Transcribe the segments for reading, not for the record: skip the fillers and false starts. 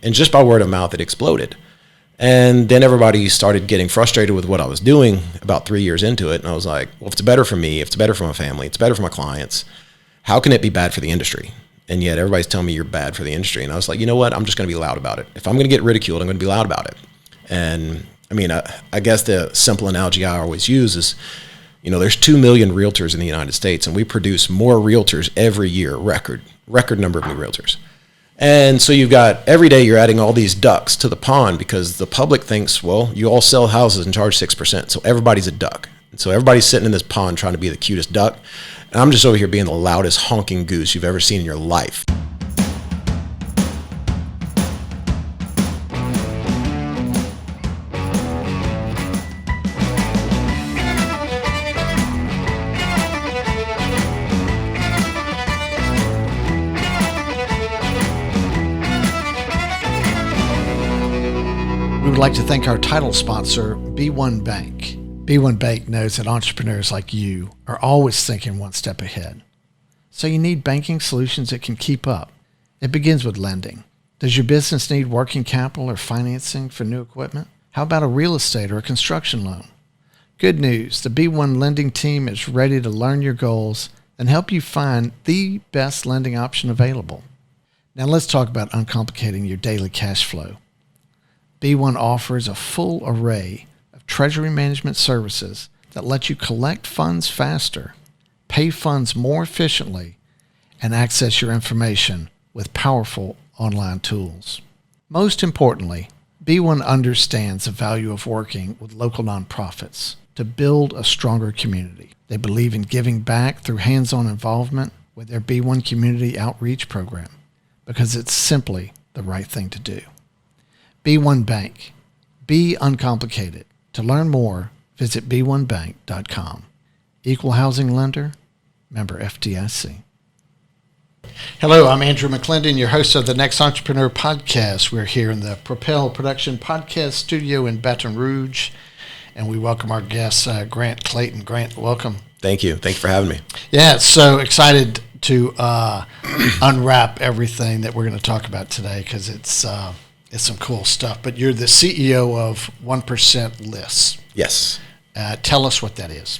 And just by word of mouth, it exploded. And then everybody started getting frustrated with what I was doing about 3 years into it. And I was like, well, if it's better for me, if it's better for my family, it's better for my clients, how can it be bad for the industry? And yet everybody's telling me you're bad for the industry. And I was like, you know what? I'm just going to be loud about it. If I'm going to get ridiculed, I'm going to be loud about it. And I mean, I guess the simple analogy I always use is, you know, there's 2 million realtors in the United States, and we produce more realtors every year, record number of new realtors. And so you've got, every day you're adding all these ducks to the pond because the public thinks, well, you all sell houses and charge 6%. So everybody's a duck. And so everybody's sitting in this pond trying to be the cutest duck. And I'm just over here being the loudest honking goose you've ever seen in your life. We would like to thank our title sponsor, B1 Bank. B1 Bank knows that entrepreneurs like you are always thinking one step ahead. So you need banking solutions that can keep up. It begins with lending. Does your business need working capital or financing for new equipment? How about a real estate or a construction loan? Good news, the B1 lending team is ready to learn your goals and help you find the best lending option available. Now let's talk about uncomplicating your daily cash flow. B1 offers a full array of treasury management services that let you collect funds faster, pay funds more efficiently, and access your information with powerful online tools. Most importantly, B1 understands the value of working with local nonprofits to build a stronger community. They believe in giving back through hands-on involvement with their B1 Community Outreach Program because it's simply the right thing to do. B1 Bank. Be uncomplicated. To learn more, visit b1bank.com. Equal housing lender, member FDIC. Hello, I'm Andrew McClendon, your host of the NXT Entrepreneur Podcast. We're here in the Propel Production Podcast Studio in Baton Rouge, and we welcome our guest, Grant Clayton. Grant, welcome. Thank you. Thank you for having me. Yeah, so excited to unwrap everything that we're going to talk about today because it's some cool stuff. But you're the CEO of 1% Lists. Yes. Tell us what that is.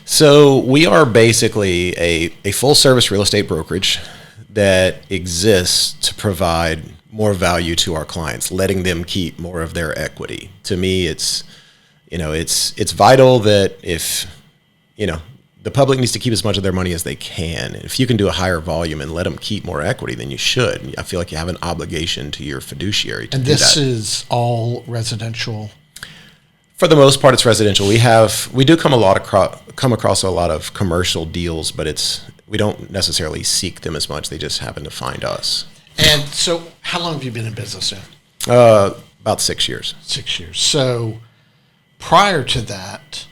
So we are basically a full-service real estate brokerage that exists to provide more value to our clients, letting them keep more of their equity. To me, it's vital that if, the public needs to keep as much of their money as they can. If you can do a higher volume and let them keep more equity, then you should. I feel like you have an obligation to your fiduciary to do that. And this is all residential? For the most part, it's residential. We do come across a lot of commercial deals, but we don't necessarily seek them as much. They just happen to find us. And so how long have you been in business now? About 6 years. 6 years. So prior to that,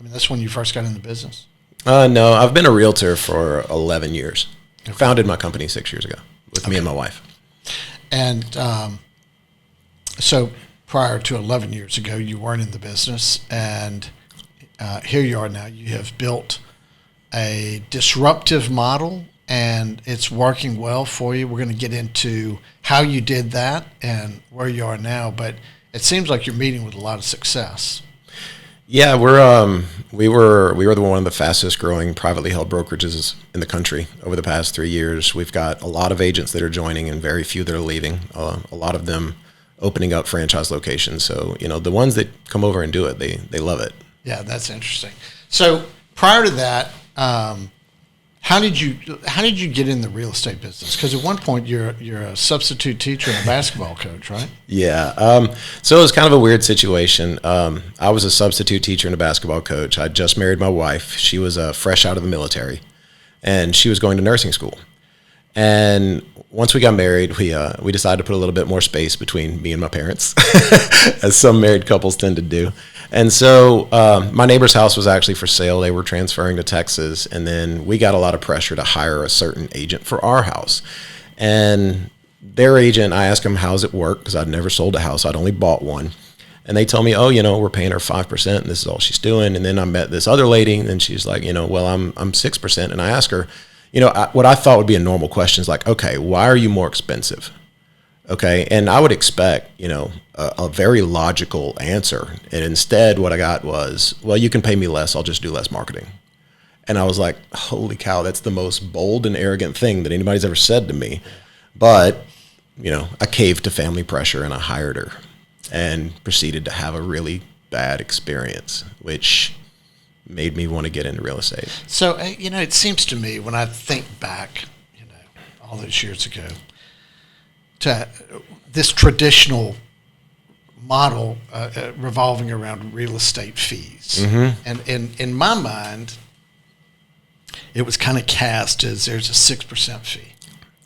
that's when you first got into business? No, I've been a realtor for 11 years. Okay. I founded my company 6 years ago with me and my wife. And so prior to 11 years ago, you weren't in the business, and here you are now. You have built a disruptive model, and it's working well for you. We're going to get into how you did that and where you are now, but it seems like you're meeting with a lot of success. Yeah, we were one of the fastest growing privately held brokerages in the country over the past 3 years. We've got a lot of agents that are joining and very few that are leaving. A lot of them opening up franchise locations. So, the ones that come over and do it, they love it. Yeah, that's interesting. So prior to that, how did you get in the real estate business? Because at one point you're a substitute teacher and a basketball coach, right? Yeah. So it was kind of a weird situation. I was a substitute teacher and a basketball coach. I just married my wife. She was fresh out of the military, and she was going to nursing school. And once we got married, we decided to put a little bit more space between me and my parents, as some married couples tend to do. And so my neighbor's house was actually for sale. They were transferring to Texas, and then we got a lot of pressure to hire a certain agent for our house. And their agent, I asked him, how's it work? Because I'd never sold a house. I'd only bought one. And they told me, we're paying her 5%, and this is all she's doing. And then I met this other lady, and she's like, well, I'm 6%. And I asked her, what I thought would be a normal question is like, okay, why are you more expensive? Okay. And I would expect, a very logical answer. And instead what I got was, well, you can pay me less. I'll just do less marketing. And I was like, holy cow, that's the most bold and arrogant thing that anybody's ever said to me. But, I caved to family pressure and I hired her and proceeded to have a really bad experience, which made me want to get into real estate. So, it seems to me when I think back, all those years ago, to this traditional model revolving around real estate fees. Mm-hmm. And in my mind, it was kind of cast as there's a 6% fee.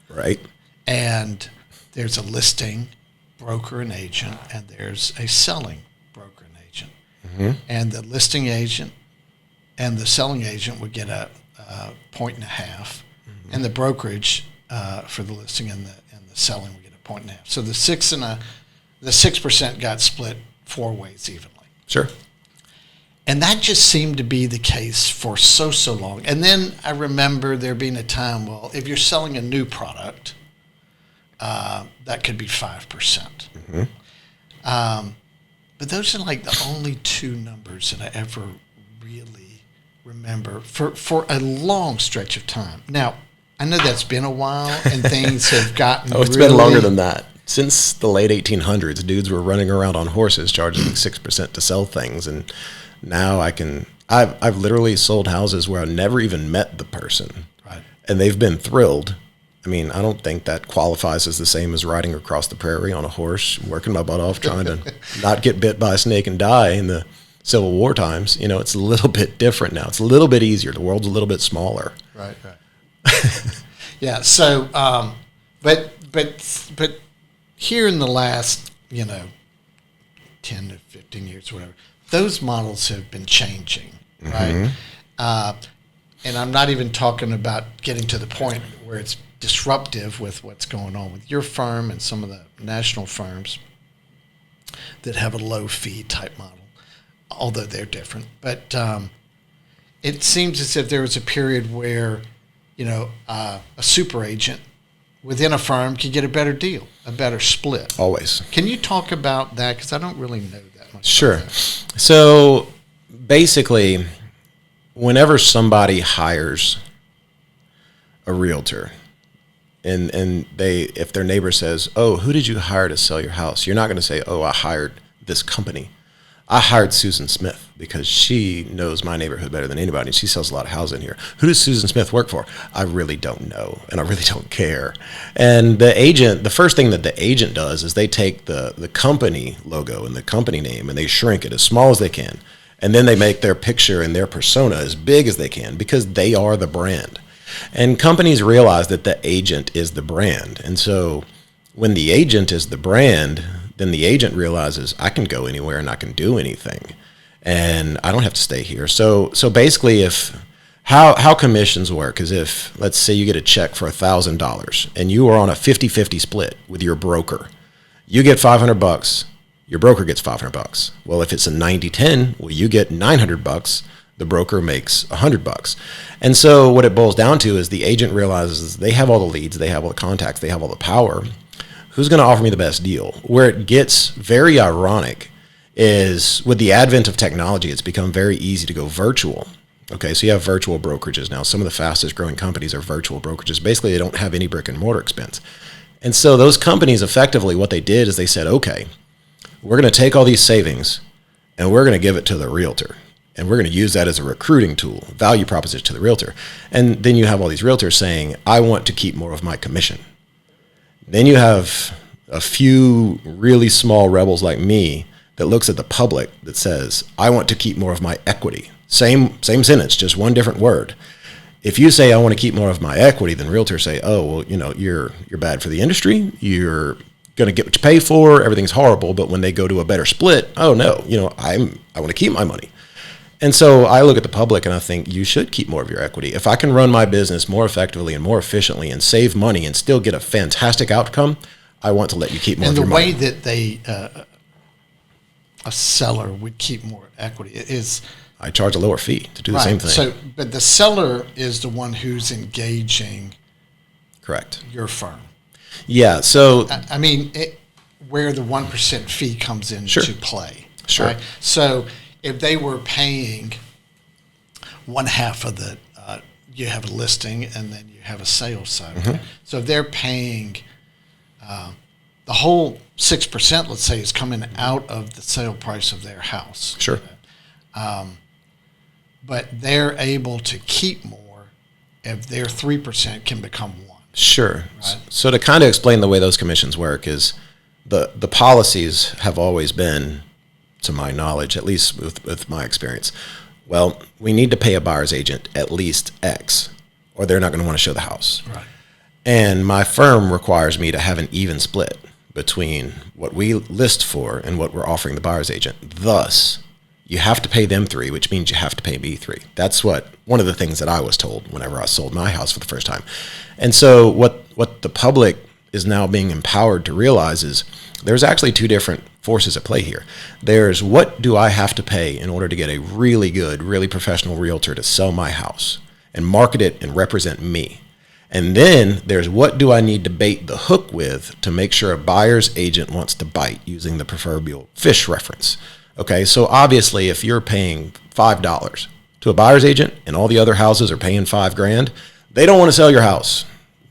Right. And there's a listing broker and agent, and there's a selling broker and agent. Mm-hmm. And the listing agent and the selling agent would get a 1.5 points, and the brokerage for the listing and the selling would get a 1.5 points. So the 6% got split 4 ways evenly. Sure. And that just seemed to be the case for so long. And then I remember there being a time, well, if you're selling a new product, that could be 5%. Mm-hmm. But those are like the only 2 numbers that I ever really remember for a long stretch of time. Now, I know that's been a while and things have gotten it's been longer than that. Since the late 1800s, dudes were running around on horses charging 6% to sell things. And now I've literally sold houses where I never even met the person. Right. And they've been thrilled. I mean, I don't think that qualifies as the same as riding across the prairie on a horse, working my butt off, trying to not get bit by a snake and die in the Civil War times. It's a little bit different now. It's a little bit easier. The world's a little bit smaller. Right. Yeah. So, but here in the last, 10 to 15 years, whatever, those models have been changing, right? Mm-hmm. And I'm not even talking about getting to the point where it's disruptive with what's going on with your firm and some of the national firms that have a low fee type model, although they're different. But it seems as if there was a period where, a super agent within a firm could get a better deal, a better split. Always. Can you talk about that? Because I don't really know that much. Sure. So basically, whenever somebody hires a realtor and if their neighbor says, oh, who did you hire to sell your house? You're not going to say, oh, I hired this company. I hired Susan Smith because she knows my neighborhood better than anybody. She sells a lot of houses in here. Who does Susan Smith work for? I really don't know, and I really don't care. And the first thing that the agent does is they take the company logo and the company name and they shrink it as small as they can. And then they make their picture and their persona as big as they can because they are the brand. And companies realize that the agent is the brand. And so when the agent is the brand, then the agent realizes I can go anywhere and I can do anything. And I don't have to stay here. So basically how commissions work is if, let's say you get a check for $1,000 and you are on a 50-50 split with your broker. You get $500, your broker gets $500. Well, if it's a 90-10, well, you get $900. The broker makes $100. And so what it boils down to is the agent realizes they have all the leads, they have all the contacts, they have all the power. Who's going to offer me the best deal? Where it gets very ironic is with the advent of technology, it's become very easy to go virtual. Okay, so you have virtual brokerages now. Some of the fastest growing companies are virtual brokerages. Basically, they don't have any brick and mortar expense. And so those companies effectively, what they did is they said, okay, we're going to take all these savings and we're going to give it to the realtor. And we're going to use that as a recruiting tool, value proposition to the realtor. And then you have all these realtors saying, I want to keep more of my commission. Then you have a few really small rebels like me that looks at the public that says, I want to keep more of my equity. Same sentence, just one different word. If you say, I want to keep more of my equity, then realtors say, oh, well, you're bad for the industry. You're going to get what you pay for. Everything's horrible. But when they go to a better split, oh, no, I want to keep my money. And so I look at the public and I think you should keep more of your equity. If I can run my business more effectively and more efficiently and save money and still get a fantastic outcome, I want to let you keep more of your money. And the way that they, a seller would keep more equity is... I charge a lower fee to do the same thing. So, but the seller is the one who's engaging correct your firm. Yeah. So, I mean, where the 1% fee comes into play. Sure. Right? So if they were paying one half of the, you have a listing and then you have a sales side. Mm-hmm. So if they're paying the whole 6%, let's say, is coming out of the sale price of their house. Sure. But they're able to keep more if their 3% can become 1. Sure. Right. So to kind of explain the way those commissions work is the policies have always been, to my knowledge, at least with my experience, well, we need to pay a buyer's agent at least X, or they're not going to want to show the house. Right. And my firm requires me to have an even split between what we list for and what we're offering the buyer's agent. Thus, you have to pay them 3, which means you have to pay me 3. That's one of the things that I was told whenever I sold my house for the first time. And so what the public is now being empowered to realize is there's actually 2 different forces at play here. There's what do I have to pay in order to get a really good, really professional realtor to sell my house and market it and represent me. And then there's what do I need to bait the hook with to make sure a buyer's agent wants to bite, using the proverbial fish reference. Okay, so obviously if you're paying $5 to a buyer's agent and all the other houses are paying $5,000, they don't want to sell your house.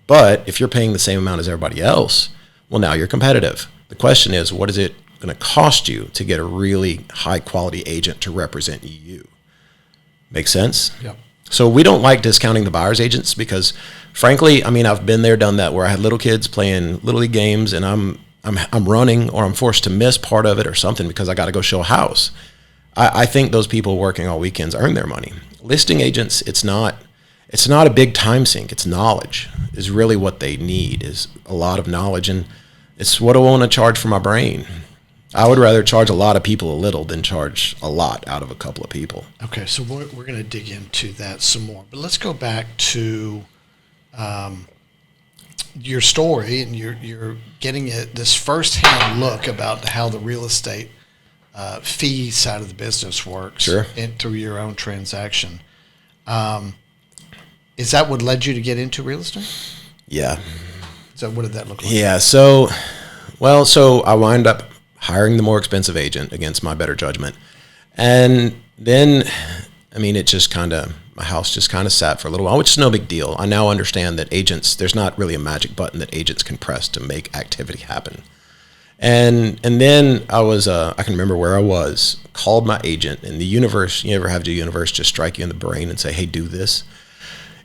But if you're paying the same amount as everybody else, well, now you're competitive. The question is, what is it going to cost you to get a really high quality agent to represent you? Make sense? Yep. So we don't like discounting the buyer's agents because, frankly, I mean, I've been there, done that, where I had little kids playing Little League games and I'm running, or I'm forced to miss part of it or something because I got to go show a house. I think those people working all weekends earn their money. Listing agents, it's not a big time sink. It's knowledge is really what they need, is a lot of knowledge. And it's what I want to charge for my brain. I would rather charge a lot of people a little than charge a lot out of a couple of people. Okay, so we're going to dig into that some more. But let's go back to your story, and you're getting this firsthand look about how the real estate fee side of the business works. Sure. Through your own transaction. Is that what led you to get into real estate? Yeah. So what did that look like? Yeah. So I wind up hiring the more expensive agent against my better judgment. And then, I mean, my house just kind of sat for a little while, which is no big deal. I now understand that there's not really a magic button that agents can press to make activity happen. And then I can remember where I was, called my agent, and the universe, you ever have the universe just strike you in the brain and say, hey, do this?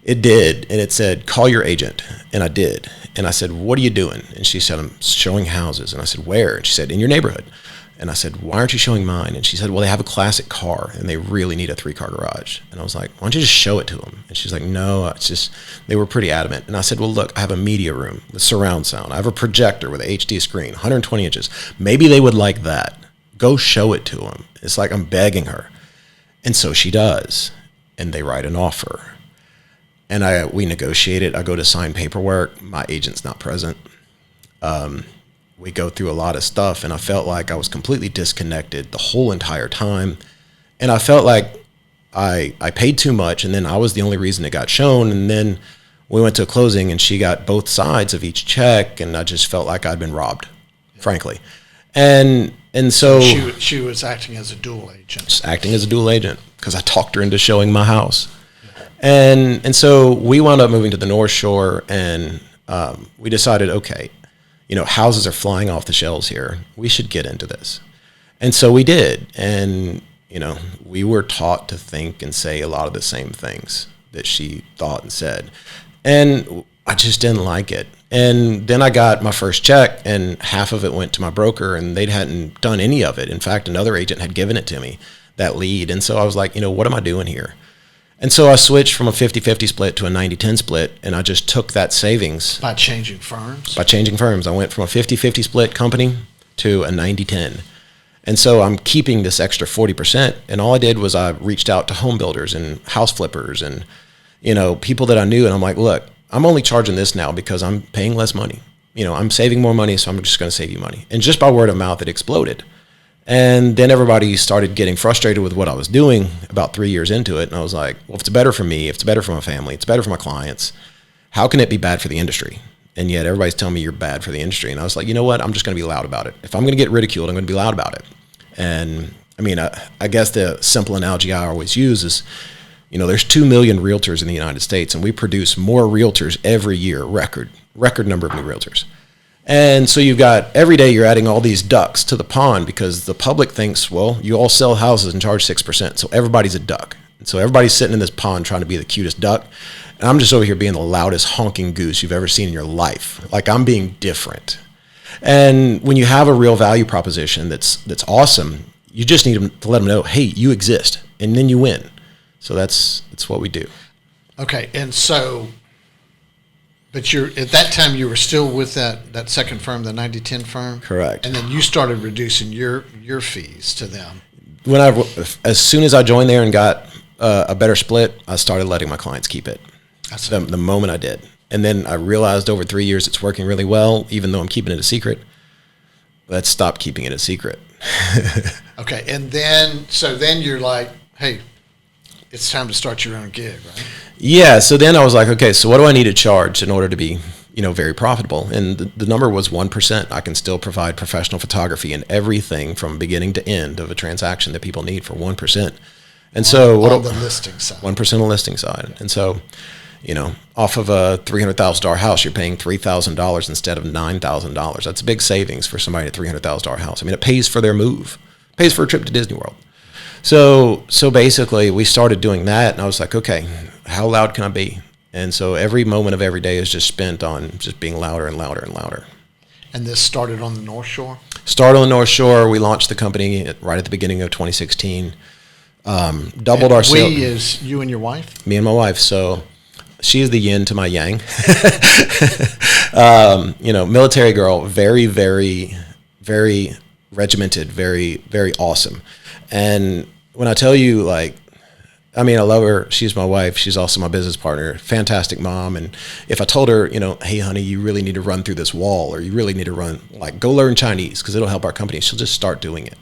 It did. And it said, call your agent. And I did. And I said, what are you doing? And she said, I'm showing houses. And I said, where? And she said, in your neighborhood. And I said, why aren't you showing mine? And she said, well, they have a classic car and they really need a 3-car garage. And I was like, why don't you just show it to them? And she's like, no, it's just, they were pretty adamant. And I said, well, look, I have a media room with surround sound. I have a projector with an HD screen, 120 inches. Maybe they would like that. Go show it to them. It's like I'm begging her. And so she does. And they write an offer. And we negotiate it. I go to sign paperwork. My agent's not present. We go through a lot of stuff, and I felt like I was completely disconnected the whole entire time. And I felt like I paid too much, and then I was the only reason it got shown. And then we went to a closing, and she got both sides of each check, and I just felt like I'd been robbed, frankly. And so she was acting as a dual agent. Just acting as a dual agent because I talked her into showing my house. And so we wound up moving to the North Shore, and we decided, okay, houses are flying off the shelves here. We should get into this. And so we did. And, we were taught to think and say a lot of the same things that she thought and said. And I just didn't like it. And then I got my first check, and half of it went to my broker, and they hadn't done any of it. In fact, another agent had given it to me, that lead. And so I was like, what am I doing here? And so I switched from a 50-50 split to a 90-10 split, and I just took that savings. By changing firms? By changing firms. I went from a 50-50 split company to a 90-10. And so I'm keeping this extra 40%, and all I did was I reached out to home builders and house flippers and, people that I knew, and I'm like, look, I'm only charging this now because I'm paying less money. I'm saving more money, so I'm just going to save you money. And just by word of mouth, it exploded. And then everybody started getting frustrated with what I was doing about 3 years into it. And I was like, well, if it's better for me, if it's better for my family, it's better for my clients, how can it be bad for the industry? And yet everybody's telling me you're bad for the industry. And I was like, you know what? I'm just going to be loud about it. If I'm going to get ridiculed, I'm going to be loud about it. And I mean, I guess the simple analogy I always use is, there's 2 million realtors in the United States, and we produce more realtors every year, record number of new realtors. And so you've got, every day you're adding all these ducks to the pond because the public thinks, well, you all sell houses and charge 6%. So everybody's a duck. And so everybody's sitting in this pond trying to be the cutest duck. And I'm just over here being the loudest honking goose you've ever seen in your life. Like, I'm being different. And when you have a real value proposition that's awesome, you just need to let them know, hey, you exist, and then you win. So that's what we do. Okay, and so, but at that time you were still with that second firm, the 90-10 firm? Correct. And then you started reducing your fees to them. As soon as I joined there and got a better split, I started letting my clients keep it. The moment I did. And then I realized over 3 years it's working really well, even though I'm keeping it a secret. Let's stop keeping it a secret. Okay, and then you're like, hey, it's time to start your own gig, right? Yeah, so then I was like, okay, so what do I need to charge in order to be, very profitable? And the number was 1%. I can still provide professional photography and everything from beginning to end of a transaction that people need for 1%. And so on the listing side. 1% on the listing side. And so, off of a $300,000 house, you're paying $3,000 instead of $9,000. That's a big savings for somebody at $300,000 house. I mean, it pays for their move, pays for a trip to Disney World. So basically, we started doing that, and I was like, okay, how loud can I be? And so every moment of every day is just spent on just being louder and louder and louder. And this started on the North Shore? Started on the North Shore. We launched the company right at the beginning of 2016. Doubled our sales. We is you and your wife? Me and my wife. So she is the yin to my yang. Military girl, very, very, very regimented, very, very awesome. And when I tell you, I love her. She's my wife. She's also my business partner. Fantastic mom. And if I told her, hey, honey, you really need to run through this wall, or you really need to go learn Chinese because it'll help our company, she'll just start doing it.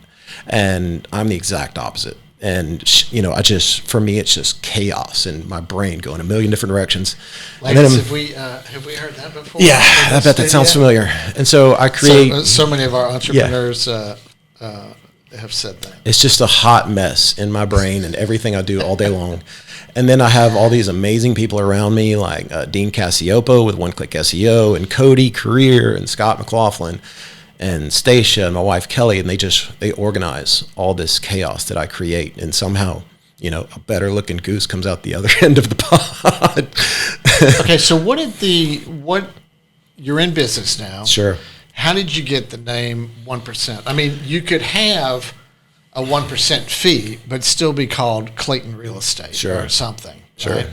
And I'm the exact opposite. And, for me, it's just chaos and my brain going a million different directions. Ladies, have we heard that before? Yeah, I bet that sounds familiar. And so I create. So many of our entrepreneurs have said that. It's just a hot mess in my brain and everything I do all day long. And then I have all these amazing people around me, like Dean Cassiopo with One Click SEO, and Cody Career, and Scott McLaughlin, and Stacia, and my wife Kelly, and they organize all this chaos that I create, and somehow, a better looking goose comes out the other end of the pod. Okay, so you're in business now. Sure. How did you get the name 1%? I mean, you could have a 1% fee, but still be called Clayton Real Estate or something. Sure. Right?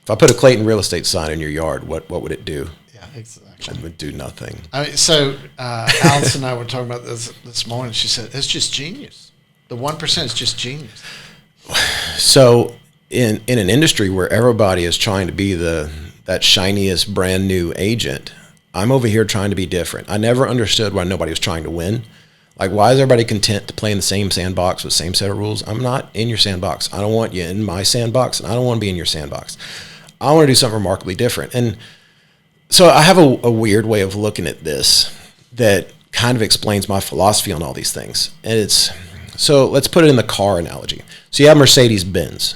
If I put a Clayton Real Estate sign in your yard, what would it do? Yeah, exactly. It would do nothing. So Alice and I were talking about this morning. She said, it's just genius. The 1% is just genius. So in an industry where everybody is trying to be that shiniest brand new agent, I'm over here trying to be different. I never understood why nobody was trying to win. Like, why is everybody content to play in the same sandbox with the same set of rules? I'm not in your sandbox. I don't want you in my sandbox, and I don't want to be in your sandbox. I want to do something remarkably different. And so I have a weird way of looking at this that kind of explains my philosophy on all these things. And so let's put it in the car analogy. So you have Mercedes-Benz.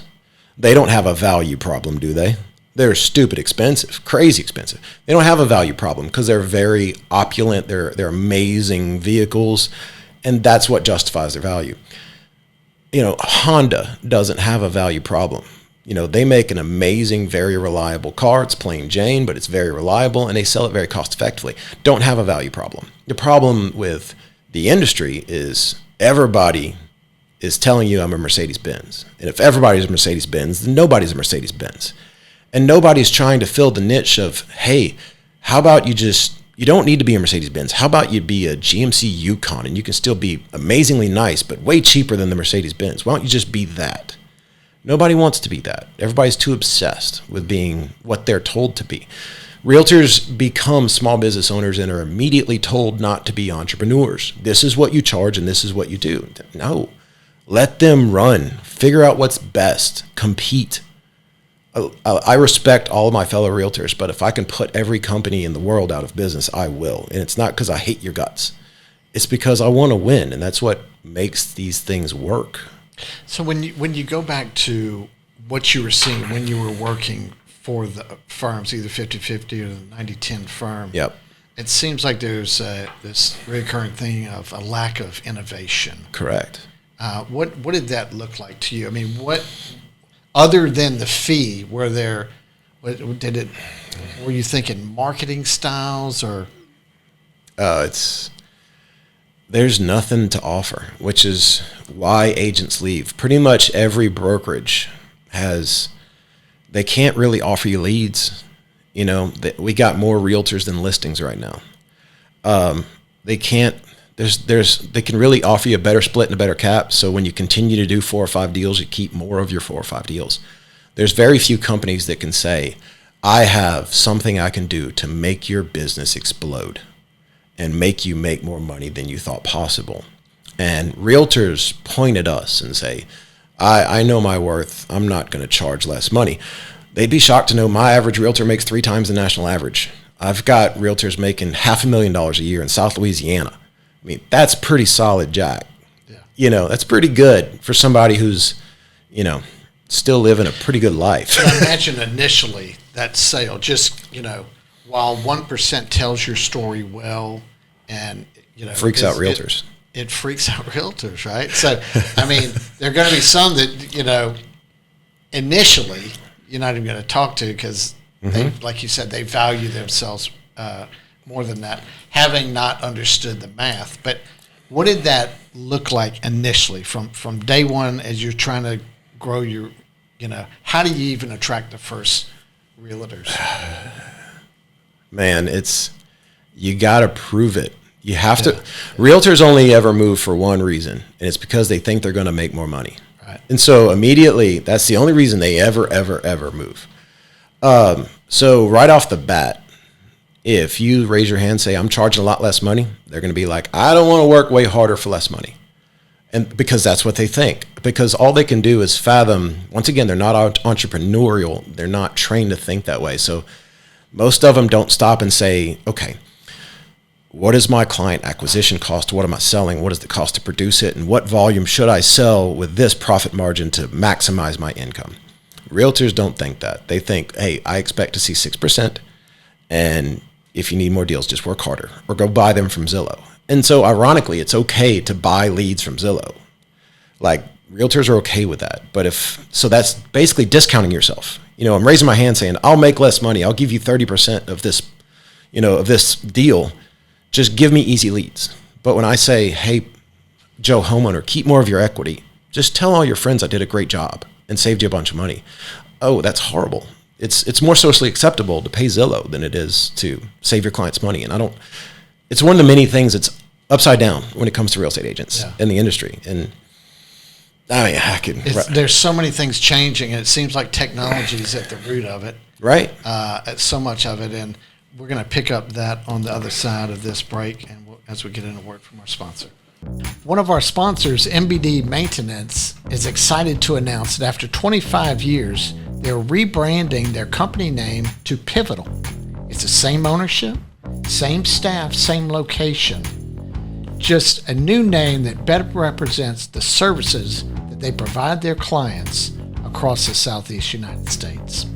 They don't have a value problem, do they? They're stupid expensive, crazy expensive. They don't have a value problem because they're very opulent. They're amazing vehicles, and that's what justifies their value. Honda doesn't have a value problem. They make an amazing, very reliable car. It's plain Jane, but it's very reliable, and they sell it very cost effectively. Don't have a value problem. The problem with the industry is everybody is telling you I'm a Mercedes-Benz. And if everybody's a Mercedes-Benz, then nobody's a Mercedes-Benz. And nobody's trying to fill the niche of, hey, how about you don't need to be a Mercedes-Benz. How about you be a GMC Yukon, and you can still be amazingly nice, but way cheaper than the Mercedes-Benz. Why don't you just be that? Nobody wants to be that. Everybody's too obsessed with being what they're told to be. Realtors become small business owners and are immediately told not to be entrepreneurs. This is what you charge and this is what you do. No, let them run. Figure out what's best. Compete. I respect all of my fellow realtors, but if I can put every company in the world out of business, I will. And it's not because I hate your guts. It's because I want to win, and that's what makes these things work. So when you go back to what you were seeing when you were working for the firms, either 50-50 or the 90-10 firm, Yep. it seems like there's this recurrent thing of a lack of innovation. Correct. What did that look like to you? I mean, what other than the fee, were you thinking marketing styles or? There's nothing to offer, which is why agents leave. Pretty much every brokerage they can't really offer you leads. You know, we got more realtors than listings right now. They can't. They can really offer you a better split and a better cap. So when you continue to do 4 or 5 deals, you keep more of your 4 or 5 deals. There's very few companies that can say, I have something I can do to make your business explode and make you make more money than you thought possible. And realtors point at us and say, I know my worth. I'm not going to charge less money. They'd be shocked to know my average realtor makes 3 times the national average. I've got realtors making $500,000 a year in South Louisiana. I mean, that's pretty solid, Jack. Yeah. You know, that's pretty good for somebody who's, you know, still living a pretty good life. So I imagine initially that sale, just, you know, while 1% tells your story well, and, you know, freaks out realtors. It freaks out realtors, right? So, I mean, there are going to be some that, you know, initially you're not even going to talk to because, like you said, they value themselves more than that, having not understood the math. But what did that look like initially from day one as you're trying to grow your, you know, how do you even attract the first realtors? Man, you got to prove it. You have to. Realtors only ever move for one reason, and it's because they think they're going to make more money. Right. And so immediately, that's the only reason they ever move. So right off the bat, if you raise your hand and say, I'm charging a lot less money, they're going to be like, I don't want to work way harder for less money. And because that's what they think. Because all they can do is fathom, once again, they're not entrepreneurial. They're not trained to think that way. So most of them don't stop and say, okay, what is my client acquisition cost? What am I selling? What is the cost to produce it? And what volume should I sell with this profit margin to maximize my income? Realtors don't think that. They think, hey, I expect to see 6%. And if you need more deals, just work harder or go buy them from Zillow. And so ironically, it's okay to buy leads from Zillow. Like, realtors are okay with that. But so that's basically discounting yourself. You know, I'm raising my hand saying, I'll make less money. I'll give you 30% of this, you know, of this deal. Just give me easy leads. But when I say, hey, Joe homeowner, keep more of your equity, just tell all your friends I did a great job and saved you a bunch of money. Oh, that's horrible. It's more socially acceptable to pay Zillow than it is to save your clients money. And it's one of the many things that's upside down when it comes to real estate agents in the industry. And I mean, there's so many things changing, and it seems like technology is at the root of it. Right. At so much of it. And we're going to pick up that on the other side of this break, and as we get into a word from our sponsor. One of our sponsors, MBD Maintenance, is excited to announce that after 25 years, they're rebranding their company name to Pivotal. It's the same ownership, same staff, same location. Just a new name that better represents the services that they provide their clients across the Southeast United States.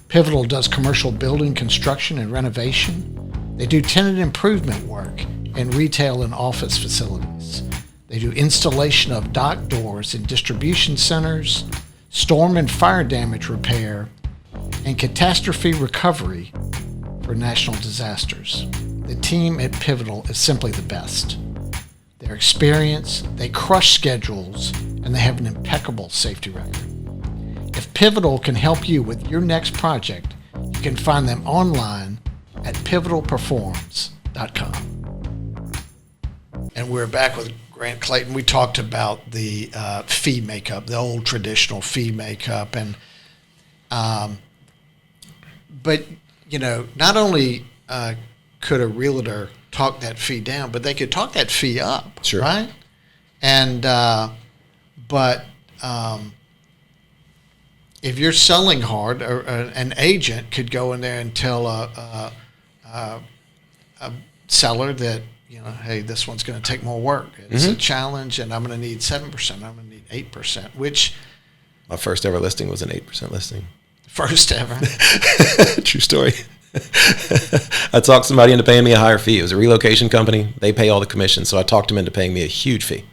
Pivotal does commercial building construction and renovation. They do tenant improvement work in retail and office facilities. They do installation of dock doors in distribution centers, storm and fire damage repair, and catastrophe recovery for national disasters. The team at Pivotal is simply the best. They're experienced, they crush schedules, and they have an impeccable safety record. If Pivotal can help you with your next project, you can find them online at pivotalperforms.com. And we're back with Grant Clayton. We talked about the fee makeup, the old traditional fee makeup, and but you know, not only could a realtor talk that fee down, but they could talk that fee up, sure, right? And if you're selling hard, or an agent could go in there and tell a seller that, hey, this one's going to take more work. It's a challenge, and I'm going to need 7%. I'm going to need 8%, which... My first ever listing was an 8% listing. First ever? True story. I talked somebody into paying me a higher fee. It was a relocation company. They pay all the commissions, so I talked them into paying me a huge fee.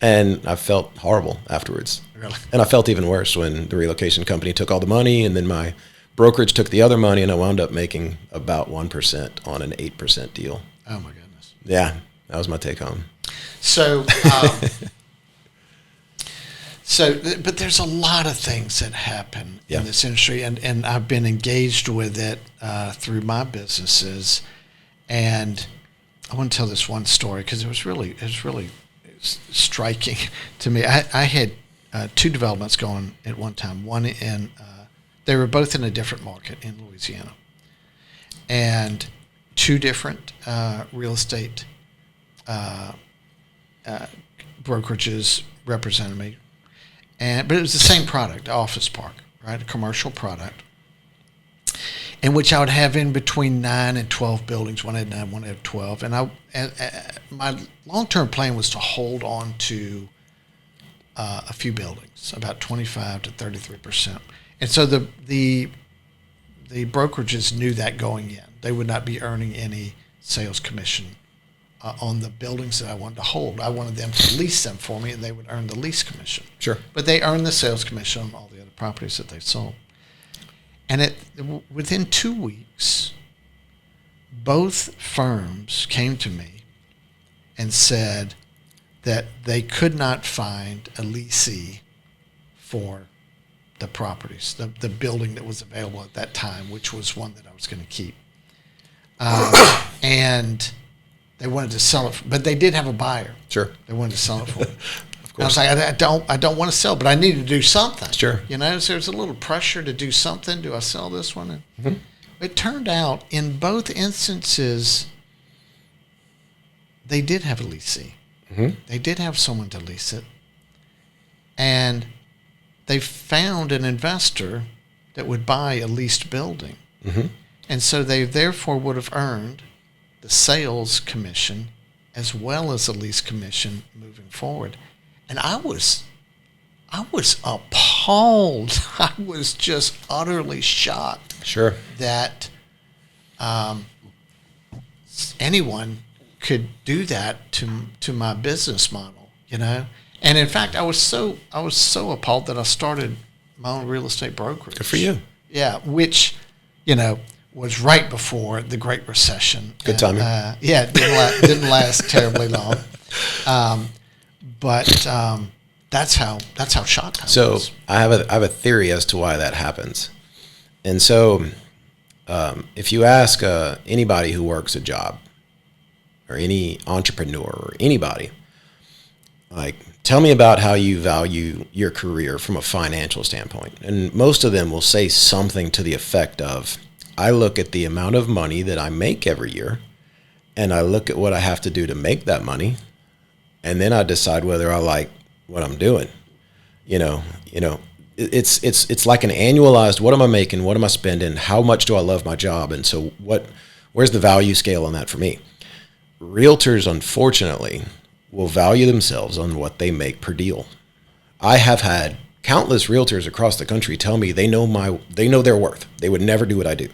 And I felt horrible afterwards. Really? And I felt even worse when the relocation company took all the money, and then my brokerage took the other money, and I wound up making about 1% on an 8% deal. Oh, my goodness. Yeah, that was my take home. So, but there's a lot of things that happen in this industry, and I've been engaged with it through my businesses. And I want to tell this one story because it was really striking to me. I had two developments going at one time. One they were both in a different market in Louisiana, and two different real estate brokerages represented me. But it was the same product, office park, right? A commercial product, in which I would have in between 9 and 12 buildings. One had 9, one had 12. And my long-term plan was to hold on to a few buildings, about 25 to 33%. And so the brokerages knew that going in. They would not be earning any sales commission on the buildings that I wanted to hold. I wanted them to lease them for me, and they would earn the lease commission. Sure. But they earned the sales commission on all the other properties that they sold. And within 2 weeks, both firms came to me and said that they could not find a leasee for the properties, the building that was available at that time, which was one that I was going to keep. And they wanted to sell it, but they did have a buyer. Sure. They wanted to sell it for me. Of course. And I was like, I don't want to sell, but I need to do something. Sure. So there's a little pressure to do something. Do I sell this one? And it turned out in both instances, they did have a leasee. They did have someone to lease it. And they found an investor that would buy a leased building. And so they therefore would have earned the sales commission as well as the lease commission moving forward. And I was appalled. I was just utterly shocked. Sure. That anyone could do that to my business model, And in fact, I was so appalled that I started my own real estate brokerage. Good for you. Yeah, which, was right before the Great Recession. Good timing. It didn't last terribly long. But that's how shocked I was. So I have a theory as to why that happens. And so if you ask anybody who works a job, or any entrepreneur, or anybody, like, tell me about how you value your career from a financial standpoint. And most of them will say something to the effect of, I look at the amount of money that I make every year, and I look at what I have to do to make that money, and then I decide whether I like what I'm doing. It's like an annualized, what am I making? What am I spending? How much do I love my job? And so where's the value scale on that for me? Realtors, unfortunately, will value themselves on what they make per deal. I have had countless realtors across the country tell me they know their worth. They would never do what I do.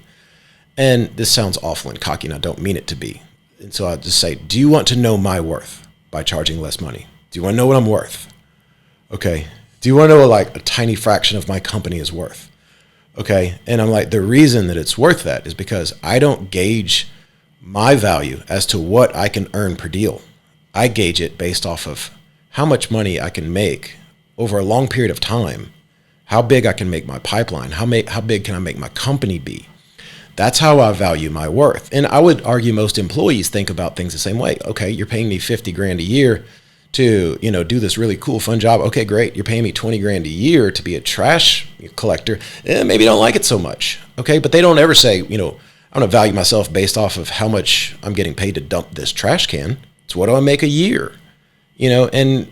And this sounds awful and cocky, and I don't mean it to be. And so I just say, do you want to know my worth by charging less money? Do you want to know what I'm worth? Okay. Do you want to know like a tiny fraction of my company is worth? Okay. And I'm like, the reason that it's worth that is because I don't gauge my value as to what I can earn per deal. I gauge it based off of how much money I can make over a long period of time, how big I can make my pipeline, how big can I make my company be. That's how I value my worth. And I would argue most employees think about things the same way. Okay, you're paying me $50,000 a year to, do this really cool, fun job. Okay, great. You're paying me $20,000 a year to be a trash collector. Maybe you don't like it so much. Okay, but they don't ever say, I'm going to value myself based off of how much I'm getting paid to dump this trash can. It's what do I make a year? And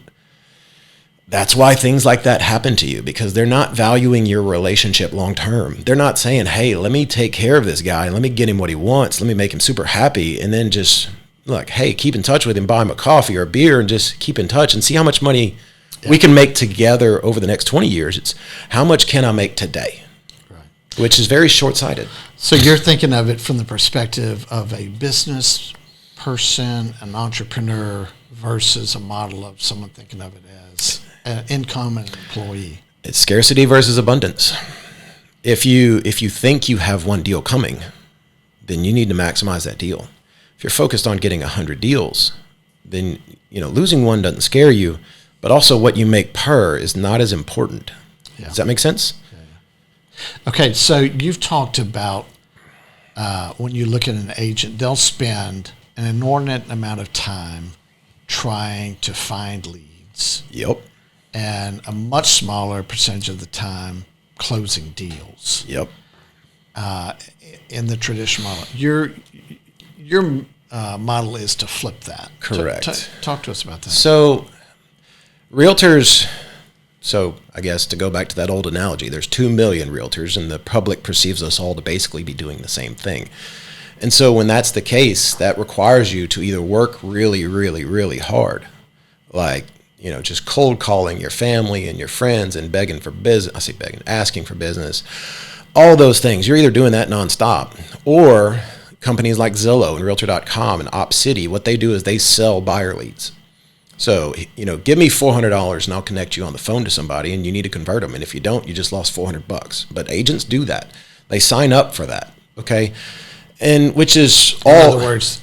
That's why things like that happen to you, because they're not valuing your relationship long term. They're not saying, hey, let me take care of this guy and let me get him what he wants. Let me make him super happy. And then just like, hey, keep in touch with him, buy him a coffee or a beer and just keep in touch and see how much money we can make together over the next 20 years. It's how much can I make today? Right. Which is very short-sighted. So you're thinking of it from the perspective of a business person, an entrepreneur, versus a model of someone thinking of it as an income and an employee. It's scarcity versus abundance. If you think you have one deal coming, then you need to maximize that deal. If you're focused on getting 100 deals, then losing one doesn't scare you, but also what you make per is not as important. Yeah. Does that make sense? Yeah. Okay, so you've talked about when you look at an agent, they'll spend an inordinate amount of time trying to find leads. Yep. And a much smaller percentage of the time closing deals. Yep. In the traditional model, your model is to flip that. Correct. Talk to us about that. So, realtors. So, I guess to go back to that old analogy, there's 2 million realtors, and the public perceives us all to basically be doing the same thing. And so, when that's the case, that requires you to either work really, really, really hard, like just cold calling your family and your friends and begging for business. I say begging, asking for business. All those things. You're either doing that nonstop, or companies like Zillow and Realtor.com and OpCity, what they do is they sell buyer leads. So, give me $400 and I'll connect you on the phone to somebody, and you need to convert them. And if you don't, you just lost $400. But agents do that. They sign up for that. Okay. And which is all. In other words,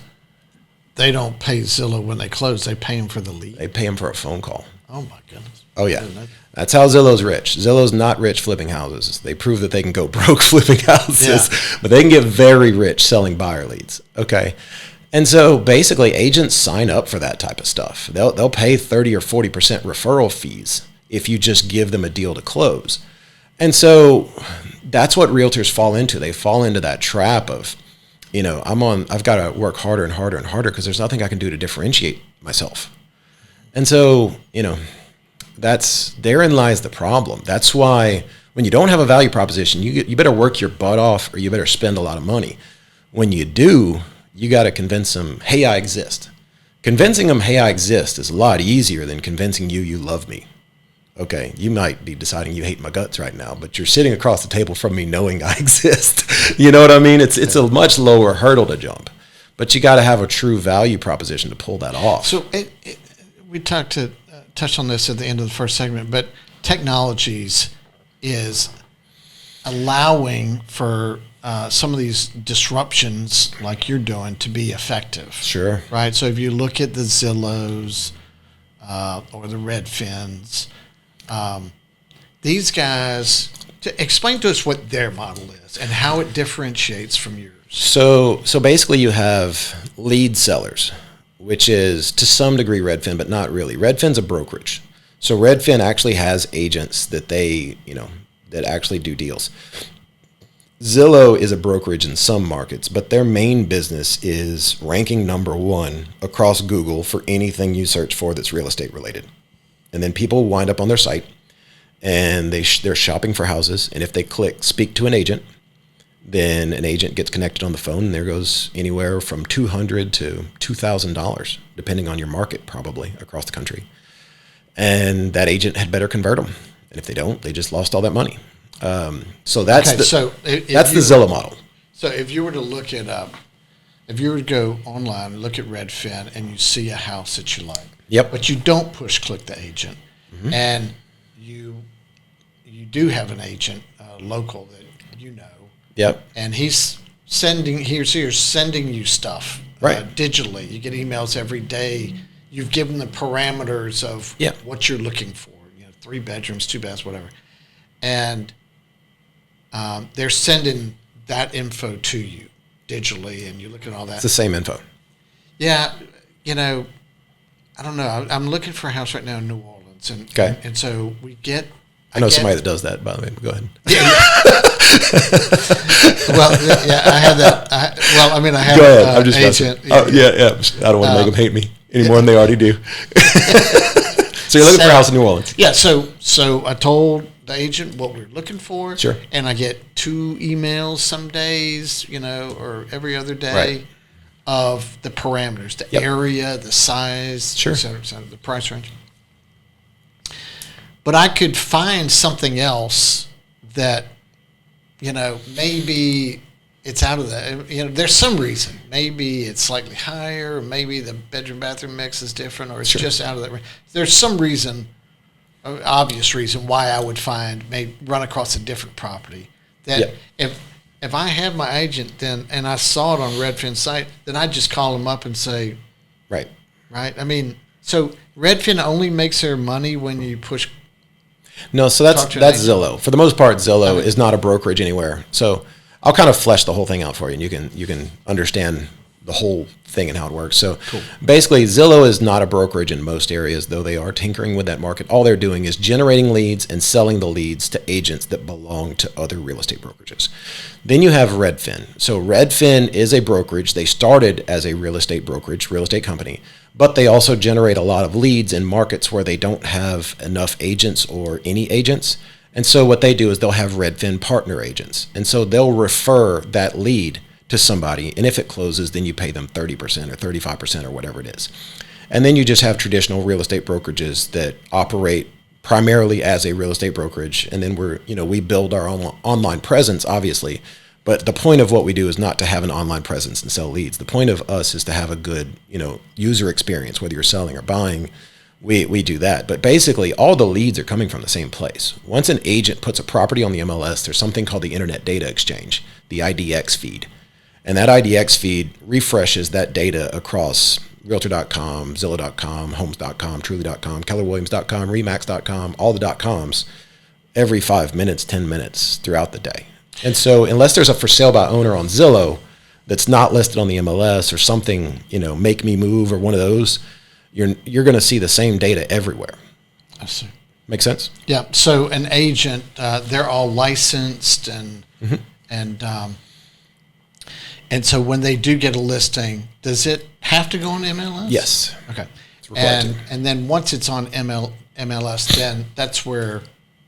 they don't pay Zillow when they close. They pay them for the lead. They pay them for a phone call. Oh, my goodness. Oh, yeah. That's how Zillow's rich. Zillow's not rich flipping houses. They prove that they can go broke flipping houses, but they can get very rich selling buyer leads. Okay. And so basically agents sign up for that type of stuff. They'll pay 30 or 40% referral fees if you just give them a deal to close. And so that's what realtors fall into. They fall into that trap of, I've got to work harder and harder and harder because there's nothing I can do to differentiate myself. And so, therein lies the problem. That's why when you don't have a value proposition, you better work your butt off, or you better spend a lot of money. When you do, you got to convince them, hey, I exist. Convincing them, hey, I exist is a lot easier than convincing you love me. Okay, you might be deciding you hate my guts right now, but you're sitting across the table from me knowing I exist. You know what I mean? It's a much lower hurdle to jump, but you got to have a true value proposition to pull that off. So we touched on this at the end of the first segment, but technologies is allowing for some of these disruptions like you're doing to be effective. Sure. Right? So if you look at the Zillows or the Redfins, these guys, explain to us what their model is and how it differentiates from yours. So basically you have lead sellers, which is to some degree Redfin, but not really. Redfin's a brokerage. So Redfin actually has agents that that actually do deals. Zillow is a brokerage in some markets, but their main business is ranking number 1 across Google for anything you search for that's real estate related. And then people wind up on their site and they're shopping for houses. And if they click speak to an agent, then an agent gets connected on the phone, and there goes anywhere from $200 to $2,000, depending on your market, probably across the country. And that agent had better convert them. And if they don't, they just lost all that money. So that's the Zillow model. So if you were to look it up, if you were to go online and look at Redfin and you see a house that you like, yep, but you don't push click the agent, mm-hmm, and you do have an agent local that you know, yep, and he's sending you stuff, right, digitally. You get emails every day. You've given the parameters of what you're looking for. 3 bedrooms, 2 baths, whatever, and they're sending that info to you digitally, and you look at all that. It's the same info. Yeah, I don't know. I'm looking for a house right now in New Orleans, and so we get. I know somebody that does that, by the way. Go ahead. Yeah. Well, yeah, I had that. I had go ahead. I'm just agent. Yeah. I don't want to make them hate me any more than they already do. So you're looking for a house in New Orleans. Yeah. So I told the agent what we were looking for. Sure. And I get 2 emails some days, or every other day Right. of the parameters, the area, the size, Sure. et cetera, the price range. But I could find something else that, maybe it's out of that. There's some reason. Maybe it's slightly higher, or maybe the bedroom-bathroom mix is different, or it's just out of that range. There's some reason, obvious reason, why I would run across a different property. That if I have my agent and I saw it on Redfin's site, then I'd just call them up and say, Right. I mean, so Redfin only makes their money when you push. No, so that's Zillow. For the most part, Zillow is not a brokerage anywhere. So I'll kind of flesh the whole thing out for you, and you can understand the whole thing and how it works. So basically, Zillow is not a brokerage in most areas, though they are tinkering with that market. All they're doing is generating leads and selling the leads to agents that belong to other real estate brokerages. Then you have Redfin. So Redfin is a brokerage. They started as a real estate brokerage, real estate company, but they also generate a lot of leads in markets where they don't have enough agents or any agents. And so what they do is they'll have Redfin partner agents. And so they'll refer that lead to somebody. And if it closes, then you pay them 30% or 35% or whatever it is. And then you just have traditional real estate brokerages that operate primarily as a real estate brokerage. And then we build our own online presence, obviously. But the point of what we do is not to have an online presence and sell leads. The point of us is to have a good, user experience, whether you're selling or buying. We do that. But basically, all the leads are coming from the same place. Once an agent puts a property on the MLS, there's something called the Internet Data Exchange, the IDX feed. And that IDX feed refreshes that data across Realtor.com, Zillow.com, Homes.com, Truly.com, KellerWilliams.com, Remax.com, all the .coms every 5 minutes, 10 minutes throughout the day. And so unless there's a for sale by owner on Zillow that's not listed on the MLS or something, Make Me Move or one of those, you're going to see the same data everywhere. I see. Make sense? Yeah. So an agent, they're all licensed and so when they do get a listing, does it have to go on MLS? Yes. Okay. It's required to. And then once it's on MLS, then that's where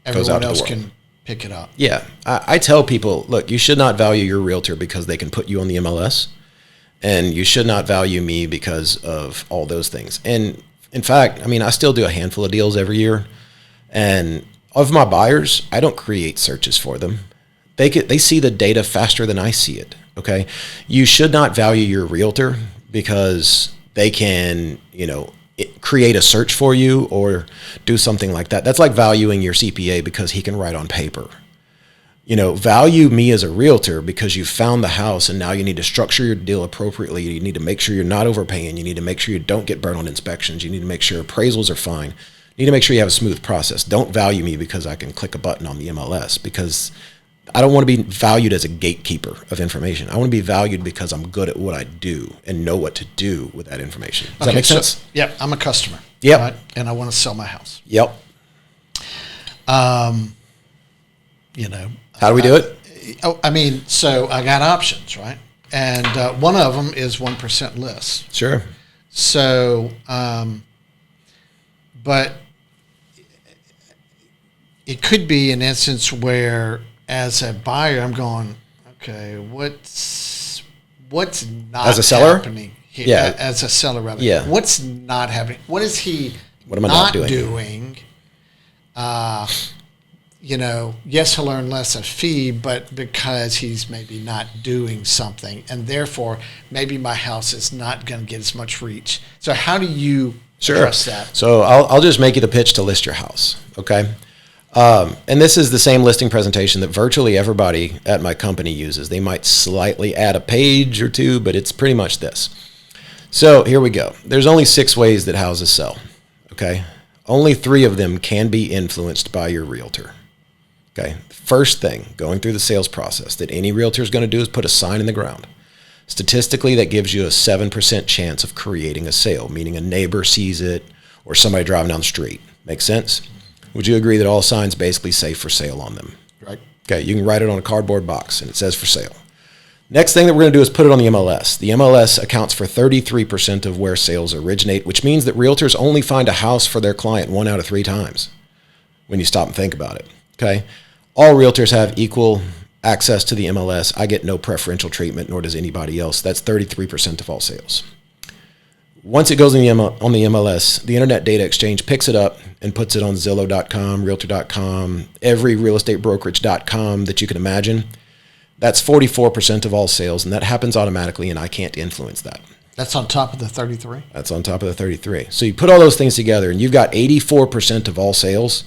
everyone else can pick it up. Yeah. I tell people, look, you should not value your realtor because they can put you on the MLS. And you should not value me because of all those things. And in fact, I still do a handful of deals every year. And of my buyers, I don't create searches for them. They see the data faster than I see it. Okay. You should not value your realtor because they can, create a search for you or do something like that. That's like valuing your CPA because he can write on paper. Value me as a realtor because you found the house and now you need to structure your deal appropriately. You need to make sure you're not overpaying. You need to make sure you don't get burned on inspections. You need to make sure appraisals are fine. You need to make sure you have a smooth process. Don't value me because I can click a button on the MLS because I don't want to be valued as a gatekeeper of information. I want to be valued because I'm good at what I do and know what to do with that information. Does that make sense? Yeah, I'm a customer. Yep. Right? And I want to sell my house. Yep. How do we do it? So I got options, right? And one of them is 1% less. Sure. So, but it could be an instance where, as a buyer, I'm going, okay, what's not as a seller happening here? Yeah. As a seller, rather. Yeah. What's not happening? What is he what am I not doing? Yes, he'll earn less a fee, but because he's maybe not doing something, and therefore maybe my house is not going to get as much reach. So how do you address that? So I'll just make you the pitch to list your house, okay? And this is the same listing presentation that virtually everybody at my company uses. They might slightly add a page or two, but it's pretty much this. So here we go. There's only 6 ways that houses sell, okay? Only 3 of them can be influenced by your realtor. Okay, first thing, going through the sales process that any realtor is going to do is put a sign in the ground. Statistically, that gives you a 7% chance of creating a sale, meaning a neighbor sees it or somebody driving down the street. Make sense? Would you agree that all signs basically say for sale on them? Right. Okay, you can write it on a cardboard box and it says for sale. Next thing that we're going to do is put it on the MLS. The MLS accounts for 33% of where sales originate, which means that realtors only find a house for their client 1 out of 3 times when you stop and think about it. Okay? All realtors have equal access to the MLS. I get no preferential treatment, nor does anybody else. That's 33% of all sales. Once it goes on the MLS, the Internet Data Exchange picks it up and puts it on Zillow.com, Realtor.com, every real estate brokerage.com that you can imagine. That's 44% of all sales, and that happens automatically, and I can't influence that. That's on top of the 33? That's on top of the 33. So you put all those things together, and you've got 84% of all sales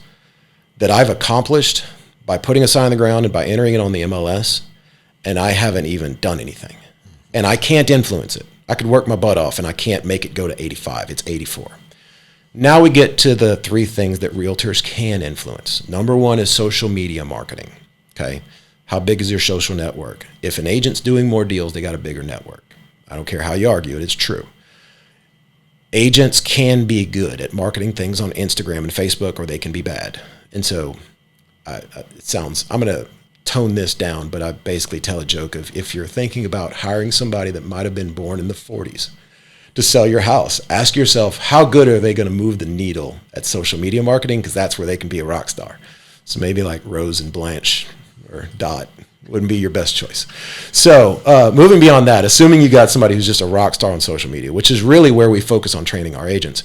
that I've accomplished by putting a sign on the ground and by entering it on the MLS, and I haven't even done anything. And I can't influence it. I could work my butt off, and I can't make it go to 85. It's 84. Now we get to the 3 things that realtors can influence. Number 1 is social media marketing. Okay? How big is your social network? If an agent's doing more deals, they got a bigger network. I don't care how you argue it, it's true. Agents can be good at marketing things on Instagram and Facebook, or they can be bad. And so I'm going to tone this down, but I basically tell a joke of, if you're thinking about hiring somebody that might have been born in the 40s to sell your house, ask yourself, how good are they going to move the needle at social media marketing? Because that's where they can be a rock star. So maybe like Rose and Blanche or Dot wouldn't be your best choice. So moving beyond that, assuming you got somebody who's just a rock star on social media, which is really where we focus on training our agents.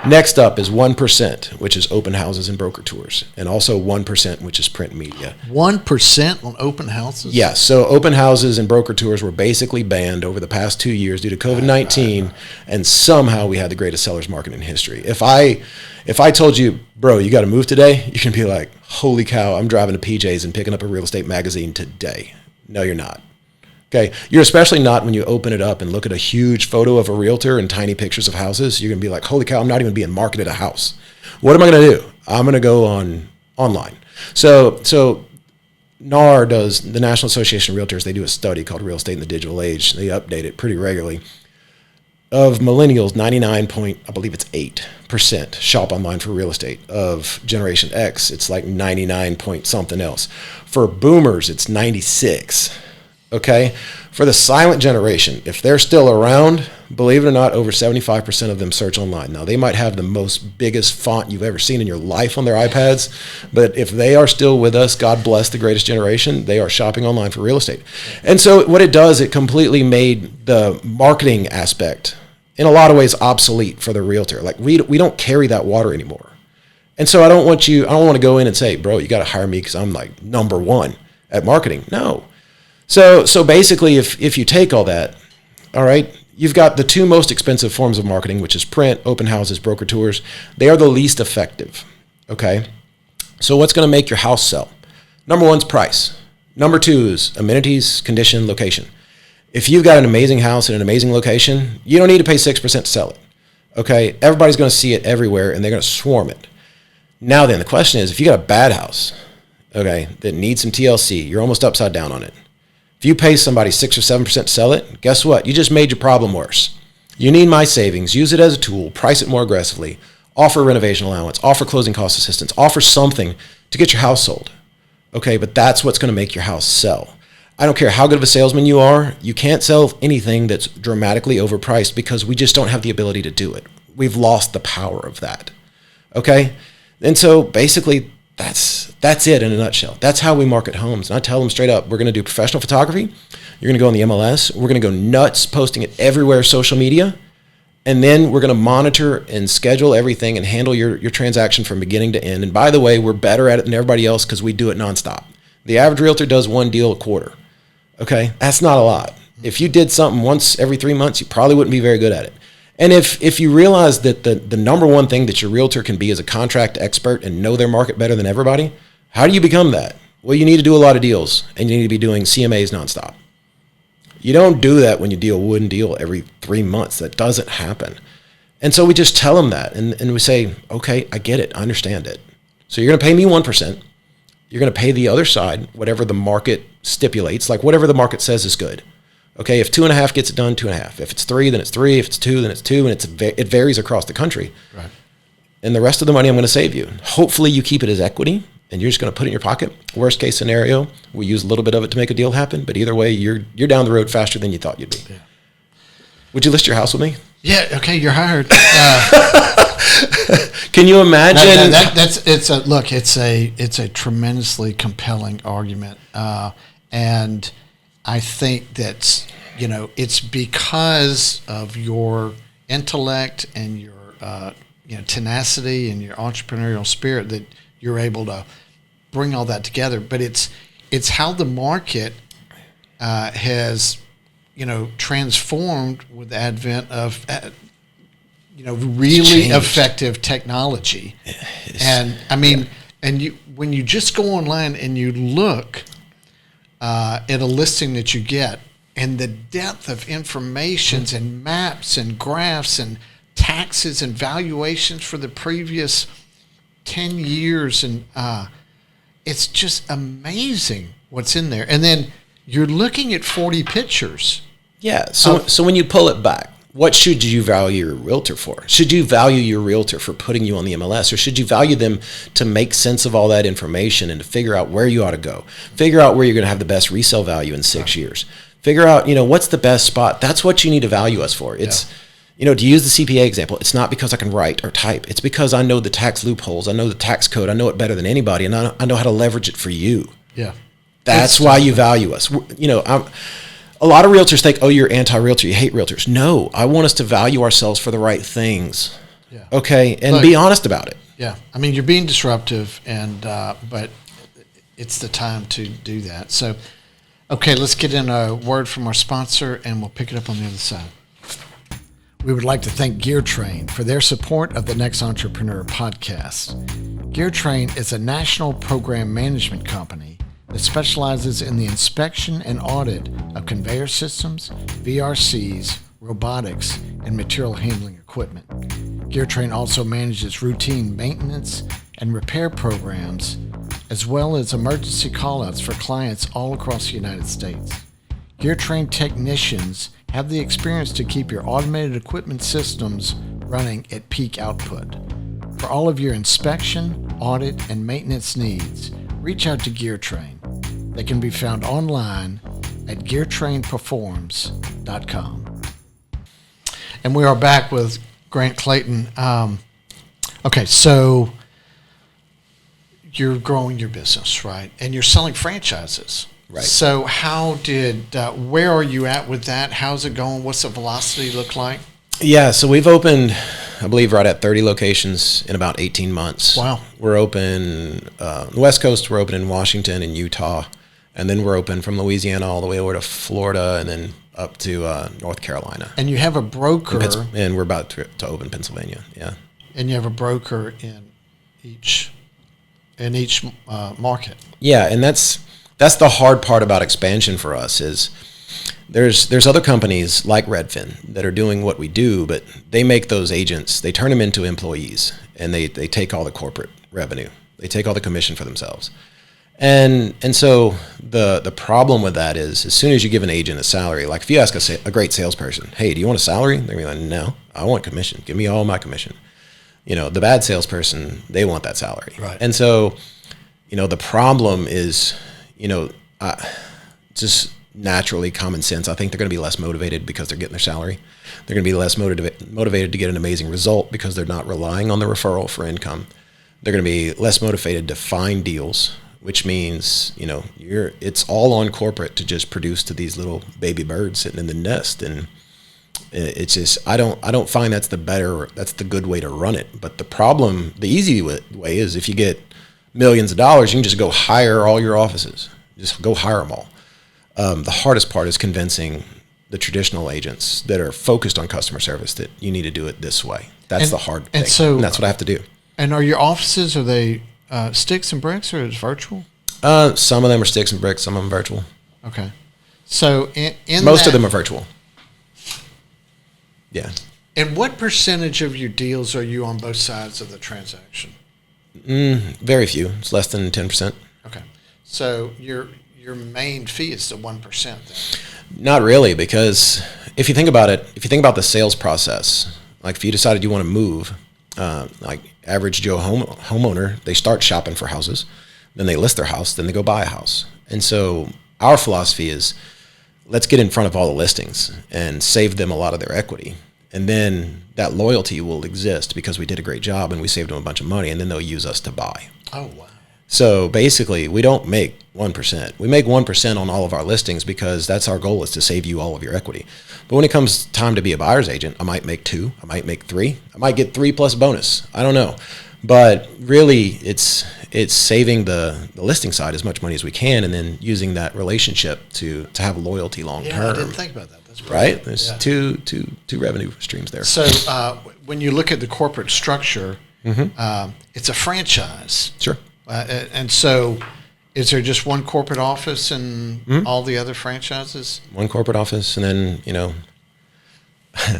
Next up is 1%, which is open houses and broker tours, and also 1%, which is print media. 1% on open houses? Yes. So open houses and broker tours were basically banned over the past 2 years due to COVID-19, and somehow we had the greatest sellers market in history. If I told you, bro, you got to move today, you can be like, holy cow, I'm driving to PJ's and picking up a real estate magazine today. No, you're not. Okay, you're especially not when you open it up and look at a huge photo of a realtor and tiny pictures of houses. You're gonna be like, holy cow, I'm not even being marketed a house. What am I gonna do? I'm gonna go online. So NAR does, the National Association of Realtors, they do a study called Real Estate in the Digital Age. They update it pretty regularly. Of millennials, 8% shop online for real estate. Of Generation X, it's like 99 point something else. For boomers, it's 96. Okay, for the silent generation, if they're still around, believe it or not, over 75% of them search online. Now, they might have the most biggest font you've ever seen in your life on their iPads, but if they are still with us, God bless the greatest generation, they are shopping online for real estate. And so what it does, it completely made the marketing aspect, in a lot of ways, obsolete for the realtor. Like, we don't carry that water anymore. And so I don't want to go in and say, bro, you got to hire me because I'm like number 1 at marketing. No. So basically, if you take all that, all right, you've got the 2 most expensive forms of marketing, which is print, open houses, broker tours. They are the least effective, okay? So what's going to make your house sell? Number 1 is price. Number 2 is amenities, condition, location. If you've got an amazing house in an amazing location, you don't need to pay 6% to sell it, okay? Everybody's going to see it everywhere, and they're going to swarm it. Now then, the question is, if you got a bad house, okay, that needs some TLC, you're almost upside down on it. If you pay somebody 6 or 7% to sell it, guess what? You just made your problem worse. You need my savings. Use it as a tool. Price it more aggressively. Offer renovation allowance. Offer closing cost assistance. Offer something to get your house sold. Okay, but that's what's going to make your house sell. I don't care how good of a salesman you are. You can't sell anything that's dramatically overpriced because we just don't have the ability to do it. We've lost the power of that. Okay? And so basically, that's it in a nutshell. That's how we market homes. And I tell them straight up, we're going to do professional photography. You're going to go on the MLS. We're going to go nuts posting it everywhere, social media. And then we're going to monitor and schedule everything and handle your transaction from beginning to end. And by the way, we're better at it than everybody else because we do it nonstop. The average realtor does 1 deal a quarter. Okay? That's not a lot. If you did something once every 3 months, you probably wouldn't be very good at it. And if you realize that the number 1 thing that your realtor can be is a contract expert and know their market better than everybody, how do you become that? Well, you need to do a lot of deals, and you need to be doing CMAs nonstop. You don't do that when you deal one deal every 3 months. That doesn't happen. And so we just tell them that, and we say, okay, I get it. I understand it. So you're going to pay me 1%. You're going to pay the other side whatever the market stipulates, like whatever the market says is good. Okay, if 2.5 gets it done, 2.5. If it's 3, then it's 3. If it's 2, then it's 2, and it varies across the country. Right. And the rest of the money I'm going to save you. Hopefully you keep it as equity, and you're just going to put it in your pocket. Worst case scenario, we use a little bit of it to make a deal happen, but either way, you're down the road faster than you thought you'd be. Yeah. Would you list your house with me? Yeah. Okay, you're hired. Can you imagine? It's a tremendously compelling argument, and I think that's it's because of your intellect and your tenacity and your entrepreneurial spirit that you're able to bring all that together. But it's how the market has transformed with the advent of really effective technology. And I mean, when you just go online and you look at a listing that you get, and the depth of informations and maps and graphs and taxes and valuations for the previous 10 years, and it's just amazing what's in there. And then you're looking at 40 pictures. Yeah. So when you pull it back, what should you value your realtor for? Should you value your realtor for putting you on the MLS, or should you value them to make sense of all that information and to figure out where you ought to go? Figure out where you're going to have the best resale value in 6 years. Figure out, what's the best spot. That's what you need to value us for. It's, to use the CPA example, it's not because I can write or type. It's because I know the tax loopholes. I know the tax code. I know it better than anybody, and I know how to leverage it for you. Yeah. That's why you value us. A lot of realtors think, oh, you're anti-realtor, you hate realtors. No, I want us to value ourselves for the right things. Yeah. Okay, and be honest about it. Yeah, I mean, you're being disruptive, but it's the time to do that. So, okay, let's get in a word from our sponsor, and we'll pick it up on the other side. We would like to thank GearTrain for their support of the NXT Entrepreneur Podcast. GearTrain is a national program management company that specializes in the inspection and audit of conveyor systems, VRCs, robotics, and material handling equipment. GearTrain also manages routine maintenance and repair programs, as well as emergency callouts for clients all across the United States. GearTrain technicians have the experience to keep your automated equipment systems running at peak output. For all of your inspection, audit, and maintenance needs, reach out to GearTrain. They can be found online at GearTrainPerforms.com. And we are back with Grant Clayton. Okay, so you're growing your business, right? And you're selling franchises. Right. So where are you at with that? How's it going? What's the velocity look like? Yeah, so we've opened, I believe, right at 30 locations in about 18 months. Wow. We're open on the West Coast. We're open in Washington and Utah. And then we're open from Louisiana all the way over to Florida and then up to North Carolina. And you have a broker. And we're about to open Pennsylvania, yeah. And you have a broker in each market. Yeah, and that's the hard part about expansion for us is there's other companies like Redfin that are doing what we do, but they make those agents, they turn them into employees, and they take all the corporate revenue. They take all the commission for themselves. And so the problem with that is as soon as you give an agent a salary, like if you ask a great salesperson, hey, do you want a salary? They're going to be like, no, I want commission. Give me all my commission. The bad salesperson, they want that salary. Right. And so, the problem is, just naturally common sense. I think they're going to be less motivated because they're getting their salary. They're going to be less motivated to get an amazing result because they're not relying on the referral for income. They're going to be less motivated to find deals, which means, it's all on corporate to just produce to these little baby birds sitting in the nest. And it's just, I don't find that's the good way to run it. But the easy way is if you get millions of dollars, you can just go hire all your offices. Just go hire them all. The hardest part is convincing the traditional agents that are focused on customer service that you need to do it this way. That's the hard thing. And that's what I have to do. And are your offices, are they sticks and bricks, or is it virtual? Some of them are sticks and bricks, some of them virtual. Okay. So most of them are virtual. Yeah. And what percentage of your deals are you on both sides of the transaction? Very few. It's less than 10%. Okay. So your main fee is the 1% then? Not really, because if you think about it, if you think about the sales process, like if you decided you want to move, like average Joe homeowner, they start shopping for houses. then they list their house, then they go buy a house. And so our philosophy is, let's get in front of all the listings and save them a lot of their equity. And then that loyalty will exist because we did a great job and we saved them a bunch of money, and then they'll use us to buy. Oh, wow. So basically, we don't make 1%. We make 1% on all of our listings because that's our goal, is to save you all of your equity. But when it comes time to be a buyer's agent, I might make 2, I might make 3, I might get 3 plus bonus. I don't know. But really, it's saving the listing side as much money as we can, and then using that relationship to have loyalty long term. I didn't think about that. That's right. There's two revenue streams there. So when you look at the corporate structure, it's a franchise. Sure. And so, is there just one corporate office and all the other franchises? One corporate office, and then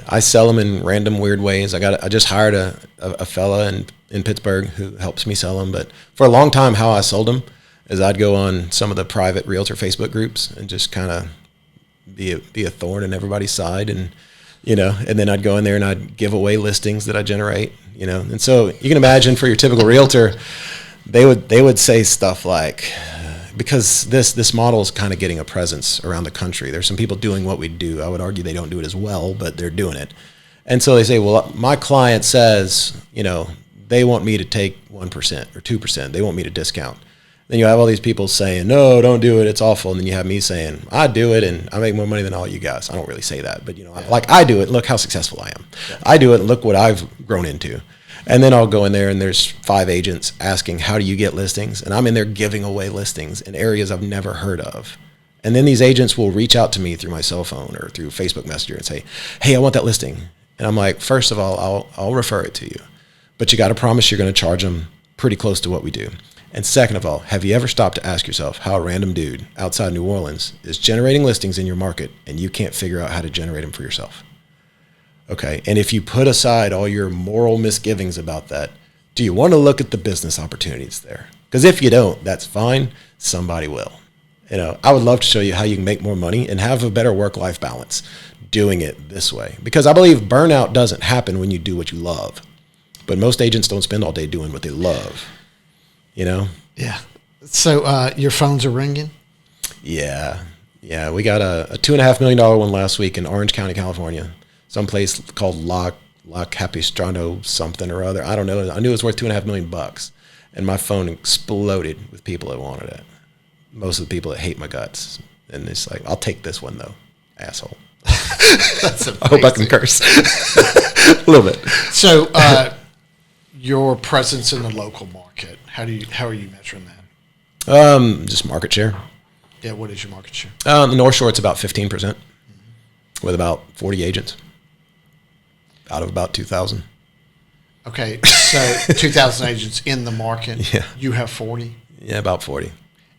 I sell them in random weird ways. I just hired a fella in Pittsburgh who helps me sell them. But for a long time, how I sold them is I'd go on some of the private realtor Facebook groups and just kind of be a thorn in everybody's side, and then I'd go in there and I'd give away listings that I generate, and so you can imagine, for your typical realtor, they would say stuff like, because this model is kind of getting a presence around the country. There's some people doing what we do. I would argue they don't do it as well, but they're doing it. And so they say, well, my client says, they want me to take 1% or 2%. They want me to discount. Then you have all these people saying, no, don't do it, it's awful. And then you have me saying, I do it and I make more money than all you guys. I don't really say that, but I do it, look how successful I am. Yeah. I do it, and look what I've grown into. And then I'll go in there and there's 5 agents asking, how do you get listings? And I'm in there giving away listings in areas I've never heard of. And then these agents will reach out to me through my cell phone or through Facebook Messenger and say, hey, I want that listing. And I'm like, first of all, I'll refer it to you, but you got to promise you're going to charge them pretty close to what we do. And second of all, have you ever stopped to ask yourself how a random dude outside New Orleans is generating listings in your market and you can't figure out how to generate them for yourself? Okay, and if you put aside all your moral misgivings about that, do you want to look at the business opportunities there? Because if you don't, that's fine. Somebody will. I would love to show you how you can make more money and have a better work-life balance doing it this way. Because I believe burnout doesn't happen when you do what you love. But most agents don't spend all day doing what they love. Yeah. So your phones are ringing? Yeah. We got a $2.5 million one last week in Orange County, California. Someplace called La Capistrano something or other. I don't know. I knew it was worth $2.5 million, and my phone exploded with people that wanted it. Most of the people that hate my guts, and it's like, I'll take this one though, asshole. That's amazing. I hope I can curse a little bit. So your presence in the local market, how are you measuring that? Just market share. Yeah. What is your market share? The North Shore, it's about 15%, with about 40 agents out of about 2,000. Okay, so 2,000 agents in the market. Yeah. You have 40? Yeah, about 40.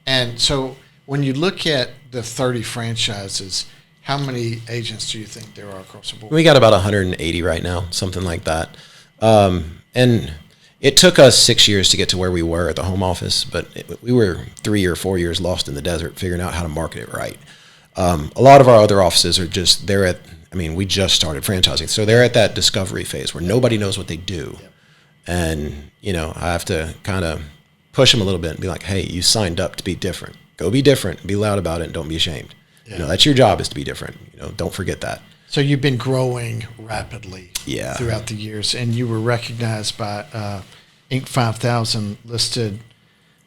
And so when you look at the 30 franchises, how many agents do you think there are across the board? We got about 180 right now, something like that. And it took us 6 years to get to where we were at the home office, but we were 3 or 4 years lost in the desert figuring out how to market it right. A lot of our other offices are just, we just started franchising. So they're at that discovery phase where nobody knows what they do. Yep. And, I have to kind of push them a little bit and be like, hey, you signed up to be different. Go be different, be loud about it, and don't be ashamed. Yeah. That's your job, is to be different. Don't forget that. So you've been growing rapidly throughout the years, and you were recognized by Inc. 5000, listed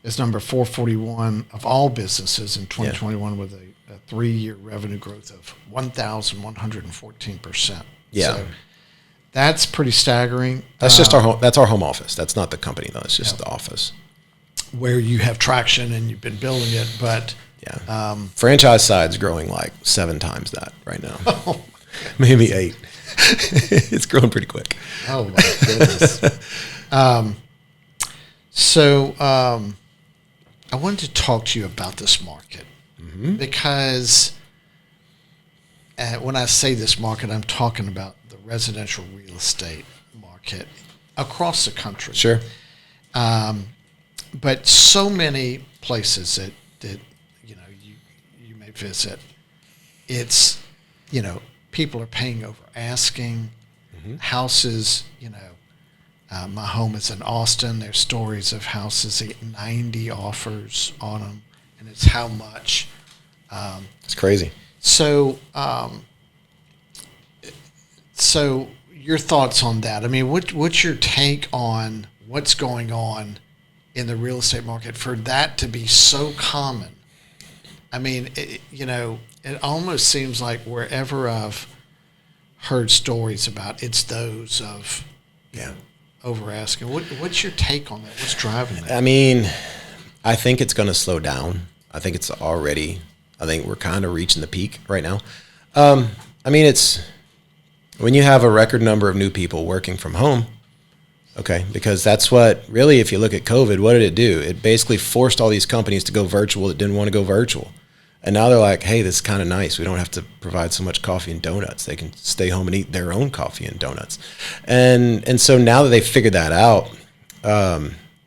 as number 441 of all businesses in 2021 with a 3-year revenue growth of 1,114%. Yeah. So that's pretty staggering. That's just that's our home office. That's not the company though. It's just the office. Where you have traction and you've been building it, but franchise side's growing like 7 times that right now. Oh, maybe 8. It's growing pretty quick. Oh my goodness. So I wanted to talk to you about this market. Because when I say this market, I'm talking about the residential real estate market across the country. Sure. But so many places that you may visit, it's people are paying over asking, houses My home is in Austin. There's stories of houses that get 90 offers on them, and it's how much. It's crazy. So your thoughts on that? I mean, what's your take on what's going on in the real estate market for that to be so common? I mean, it almost seems like wherever I've heard stories about, it's those of over asking. What's your take on that? What's driving that? I mean, I think it's going to slow down. I think we're kind of reaching the peak right now. I mean, it's when you have a record number of new people working from home, okay, because that's what really, if you look at COVID, what did it do? It basically forced all these companies to go virtual that didn't want to go virtual. And now they're like, hey, this is kind of nice. We don't have to provide so much coffee and donuts. They can stay home and eat their own coffee and donuts. And so now that they've figured that out,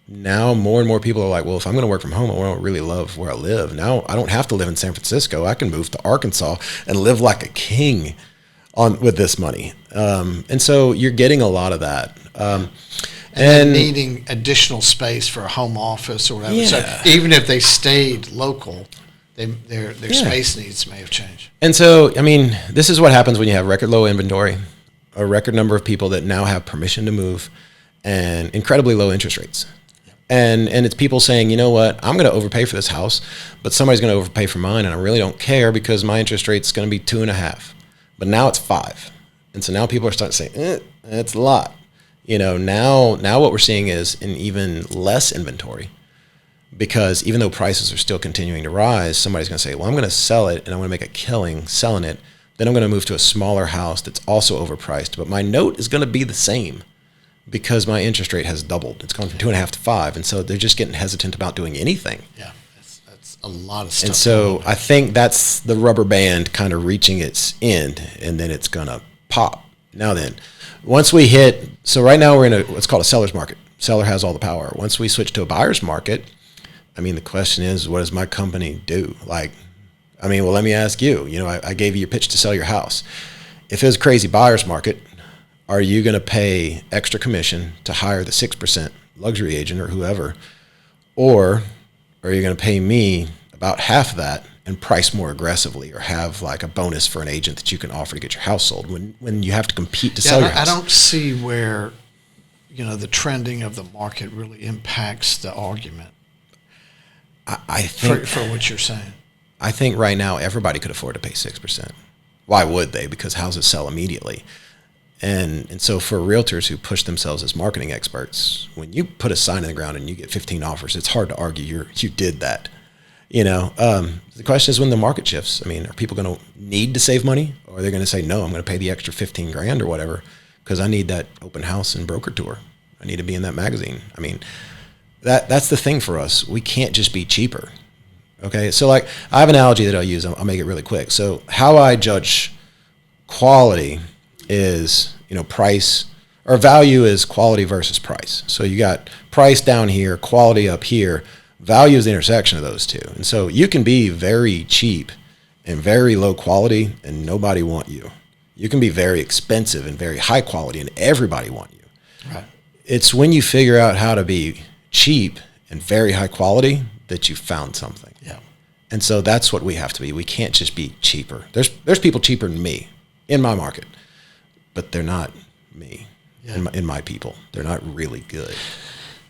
now more and more people are like, well, if I'm going to work from home, I don't really love where I live. Now I don't have to live in San Francisco. I can move to Arkansas and live like a king with this money. And so you're getting a lot of that. And needing additional space for a home office or whatever. Yeah. So even if they stayed local, their space needs may have changed. And so, I mean, this is what happens when you have record low inventory, a record number of people that now have permission to move, and incredibly low interest rates. And it's people saying, you know what, I'm going to overpay for this house, but somebody's going to overpay for mine, and I really don't care because my interest rate's going to be 2.5. But now it's 5. And so now people are starting to say, that's a lot. Now what we're seeing is an even less inventory, because even though prices are still continuing to rise, somebody's going to say, well, I'm going to sell it and I'm going to make a killing selling it. Then I'm going to move to a smaller house that's also overpriced, but my note is going to be the same because my interest rate has doubled. It's gone from 2.5 to 5. And so they're just getting hesitant about doing anything. Yeah, that's a lot of stuff. And so I think that's the rubber band kind of reaching its end, and then it's going to pop. Now then, once we hit, so right now we're in what's called a seller's market. Seller has all the power. Once we switch to a buyer's market, I mean, the question is, what does my company do? Let me ask you. I gave you your pitch to sell your house. If it was a crazy buyer's market, are you going to pay extra commission to hire the 6% luxury agent or whoever? Or are you going to pay me about half of that and price more aggressively, or have like a bonus for an agent that you can offer to get your house sold when you have to compete to sell your house? I don't see where, the trending of the market really impacts the argument. I think for what you're saying. I think right now everybody could afford to pay 6%. Why would they? Because houses sell immediately. And so for realtors who push themselves as marketing experts, when you put a sign in the ground and you get 15 offers, it's hard to argue you did that. The question is when the market shifts. I mean, are people going to need to save money, or are they going to say, no, I'm going to pay the extra 15 grand or whatever because I need that open house and broker tour. I need to be in that magazine. I mean, that's the thing for us. We can't just be cheaper. Okay. So like I have an analogy that I'll use. I'll make it really quick. So how I judge quality is, price, or value is quality versus price. So you got price down here, quality up here. Value is the intersection of those two. And so you can be very cheap and very low quality and nobody want you. You can be very expensive and very high quality and everybody want you. Right. It's when you figure out how to be cheap and very high quality that you found something. Yeah. And so that's what we have to be. We can't just be cheaper. There's people cheaper than me in my market, but they're not me. Yeah. In my people. They're not really good.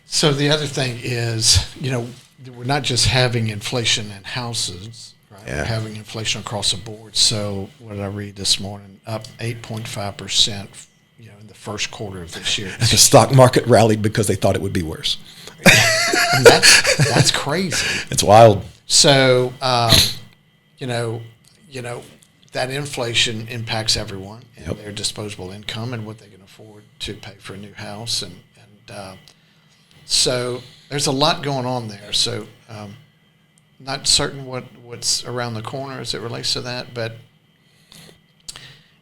So the other thing is, we're not just having inflation in houses, right? Yeah. We're having inflation across the board. So what did I read this morning? Up 8.5%, in the first quarter of this year. The stock market rallied because they thought it would be worse. And that's crazy. It's wild. So, that inflation impacts everyone and their disposable income and what they can afford to pay for a new house. And so there's a lot going on there. So not certain what's around the corner as it relates to that, but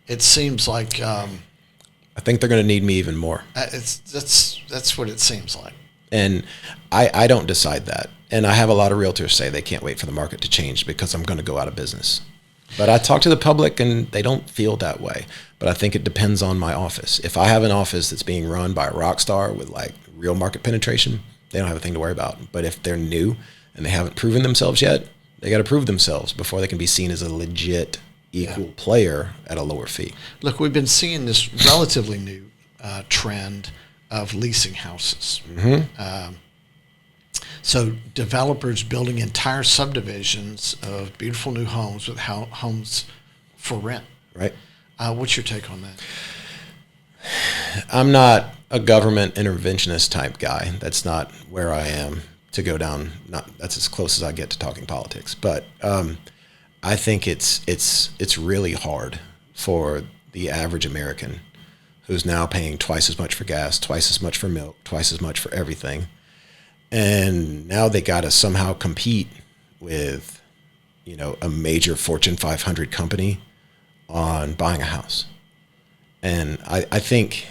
it seems like I think they're going to need me even more. That's what it seems like. And I don't decide that. And I have a lot of realtors say they can't wait for the market to change because I'm going to go out of business. But I talk to the public and they don't feel that way. But I think it depends on my office. If I have an office that's being run by a rock star with like real market penetration, they don't have a thing to worry about. But if they're new and they haven't proven themselves yet, they got to prove themselves before they can be seen as a legit equal player at a lower fee. Look, we've been seeing this relatively new trend of leasing houses. So developers building entire subdivisions of beautiful new homes with homes for rent. Right. What's your take on that? I'm not a government interventionist type guy. That's not where I am to go down. That's as close as I get to talking politics. But I think it's really hard for the average American who's now paying twice as much for gas, twice as much for milk, twice as much for everything. And now they got to somehow compete with, a major Fortune 500 company on buying a house. And I think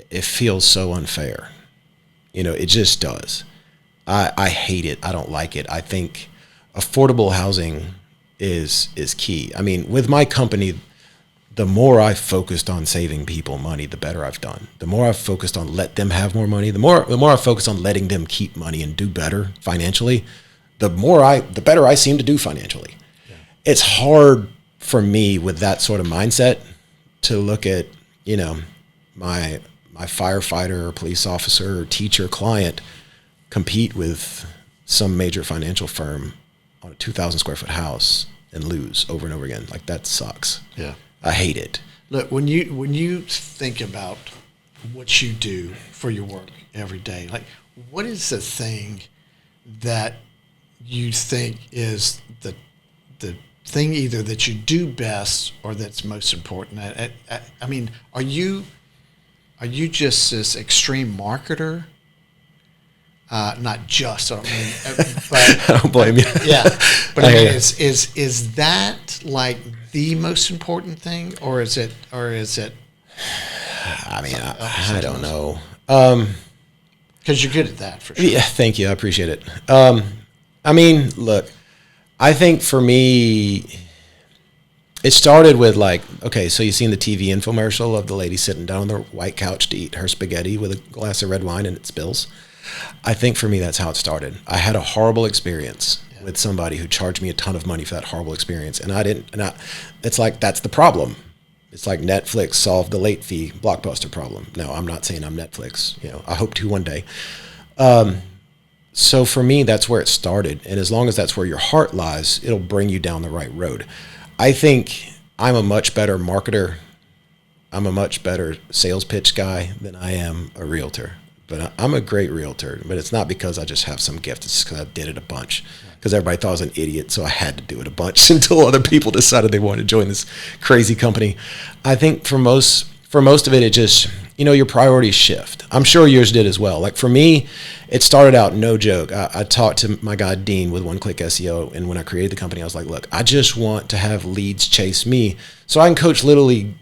it feels so unfair. It just does. I hate it. I don't like it. I think affordable housing is key. I mean, with my company, the more I focused on saving people money, the better I've done. The more I've focused on let them have more money, the more I focus on letting them keep money and do better financially, the better I seem to do financially. Yeah. It's hard for me with that sort of mindset to look at, my firefighter or police officer or teacher client compete with some major financial firm on a 2,000 square foot house and lose over and over again. Like, that sucks. Yeah. I hate it. Look, when you think about what you do for your work every day, like, what is the thing that you think is the thing either that you do best or that's most important? I mean, are you just this extreme marketer? Not just, I don't mean, but I don't blame you. Yeah, but I mean, is that like the most important thing, or is it? I mean, I don't know. Because you're good at that, for sure. Yeah, thank you. I appreciate it. I mean, look, I think for me, it started with like, okay, so you've seen the TV infomercial of the lady sitting down on the white couch to eat her spaghetti with a glass of red wine and it spills. I think for me, that's how it started. I had a horrible experience with somebody who charged me a ton of money for that horrible experience. And it's like, that's the problem. It's like Netflix solved the late fee Blockbuster problem. No, I'm not saying I'm Netflix. I hope to one day. So for me, that's where it started. And as long as that's where your heart lies, it'll bring you down the right road. I think I'm a much better marketer. I'm a much better sales pitch guy than I am a realtor. But I'm a great realtor, but it's not because I just have some gift. It's because I did it a bunch. Because everybody thought I was an idiot, so I had to do it a bunch until other people decided they wanted to join this crazy company. I think for most of it just, your priorities shift. I'm sure yours did as well. Like for me, it started out, no joke. I talked to my guy, Dean, with One Click SEO. And when I created the company, I was like, look, I just want to have leads chase me so I can coach Little League,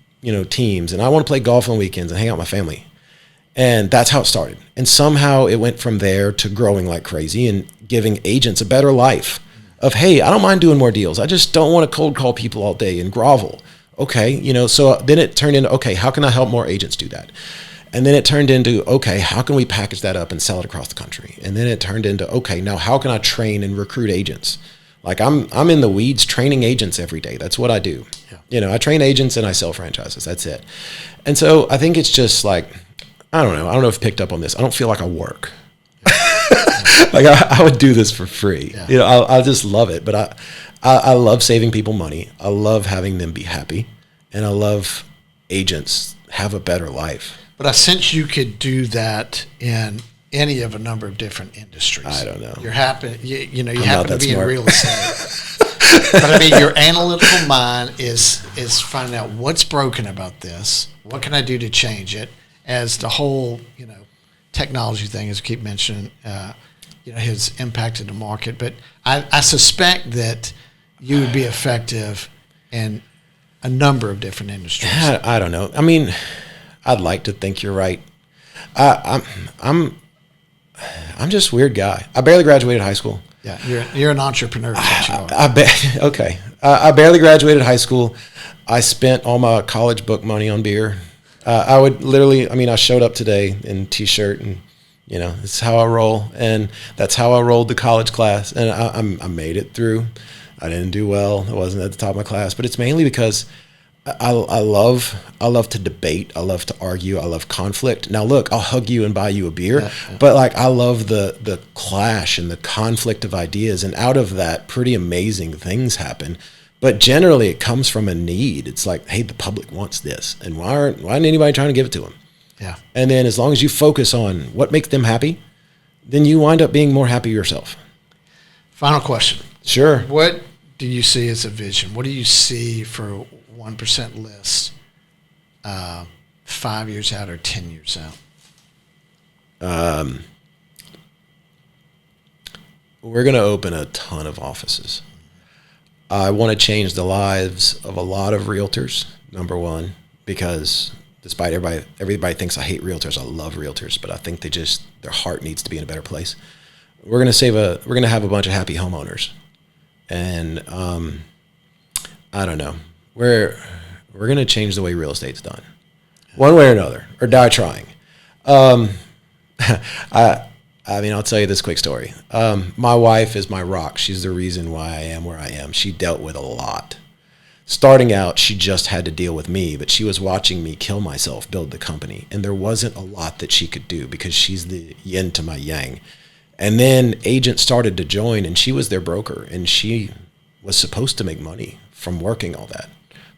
teams. And I want to play golf on weekends and hang out with my family. And that's how it started. And somehow it went from there to growing like crazy and giving agents a better life of, hey, I don't mind doing more deals. I just don't want to cold call people all day and grovel. Okay. So then it turned into, okay, how can I help more agents do that? And then it turned into, okay, how can we package that up and sell it across the country? And then it turned into, okay, now how can I train and recruit agents? Like I'm in the weeds training agents every day. That's what I do. Yeah. I train agents and I sell franchises. That's it. And so I think it's just like, I don't know if you picked up on this. I don't feel like I work. Like I would do this for free. Yeah. I just love it. But I love saving people money. I love having them be happy. And I love agents have a better life. But I sense you could do that in any of a number of different industries. I don't know. You happen to be in real estate. But I mean, your analytical mind is finding out what's broken about this. What can I do to change it? As the whole, technology thing, as we keep mentioning, has impacted the market. But I suspect that you would be effective in a number of different industries. I don't know. I mean, I'd like to think you're right. I'm just a weird guy. I barely graduated high school. Yeah, you're an entrepreneur. Okay. I barely graduated high school. I spent all my college book money on beer. I would literally, I showed up today in t-shirt and, it's how I roll. And that's how I rolled the college class. And I made it through. I didn't do well. I wasn't at the top of my class, but it's mainly because I love to debate. I love to argue. I love conflict. Now look, I'll hug you and buy you a beer, but like, I love the clash and the conflict of ideas. And out of that, pretty amazing things happen. But generally it comes from a need. It's like, hey, the public wants this. And why isn't anybody trying to give it to them? Yeah. And then as long as you focus on what makes them happy, then you wind up being more happy yourself. Final question. Sure. What do you see as a vision? What do you see for 1% list 5 years out or 10 years out? We're going to open a ton of offices. I want to change the lives of a lot of realtors, number one, because despite everybody thinks I hate realtors, I love realtors, but I think their heart needs to be in a better place. We're going to have a bunch of happy homeowners. And I don't know. We're going to change the way real estate's done, one way or another, or die trying. I'll tell you this quick story. My wife is my rock. She's the reason why I am where I am. She dealt with a lot. Starting out, she just had to deal with me, but she was watching me kill myself, build the company. And there wasn't a lot that she could do because she's the yin to my yang. And then agents started to join, and she was their broker, and she was supposed to make money from working all that.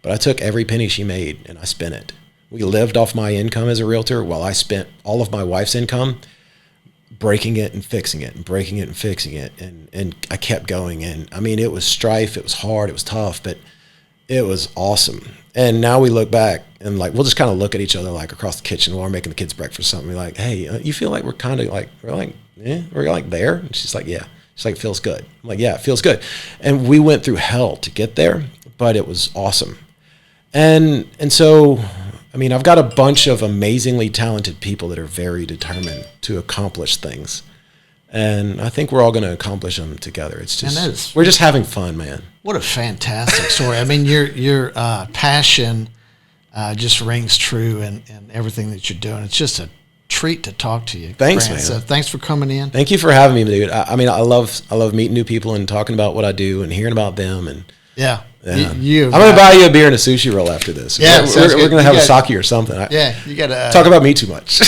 But I took every penny she made and I spent it. We lived off my income as a realtor while I spent all of my wife's income breaking it and fixing it and breaking it and fixing it. And I kept going. And it was strife. It was hard. It was tough, but it was awesome. And now we look back and like, we'll just kind of look at each other like across the kitchen while we're making the kids breakfast or something. We're like, hey, you feel like we're like there? And she's like, yeah. She's like, it feels good. I'm like, yeah, it feels good. And we went through hell to get there, but it was awesome. And so, I've got a bunch of amazingly talented people that are very determined to accomplish things. And I think we're all going to accomplish them together. It's just, we're just having fun, man. What a fantastic story. Your passion just rings true in everything that you're doing. It's just a treat to talk to you. Thanks, Grant. man. So thanks for coming in. Thank you for having me, dude. I love meeting new people and talking about what I do and hearing about them. And yeah. I'm going to buy you a beer and a sushi roll after this. Yeah, we're going to have a sake or something. You got to talk about me too much.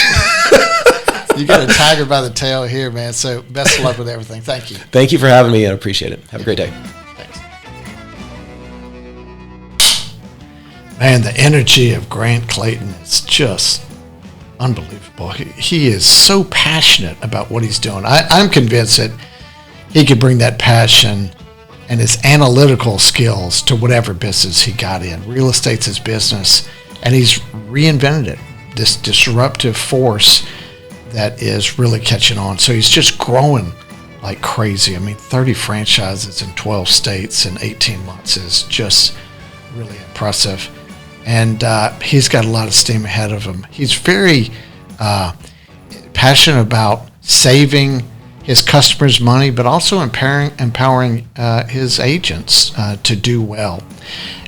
You got a tiger by the tail here, man. So best of luck with everything. Thank you. Thank you for having me. I appreciate it. Have a great day. Thanks. Man, the energy of Grant Clayton is just unbelievable. He is so passionate about what he's doing. I'm convinced that he could bring that passion and his analytical skills to whatever business he got in. Real estate's his business, and he's reinvented it, this disruptive force that is really catching on. So he's just growing like crazy. 30 franchises in 12 states in 18 months is just really impressive. And he's got a lot of steam ahead of him. He's very passionate about saving his customers money, but also empowering his agents to do well.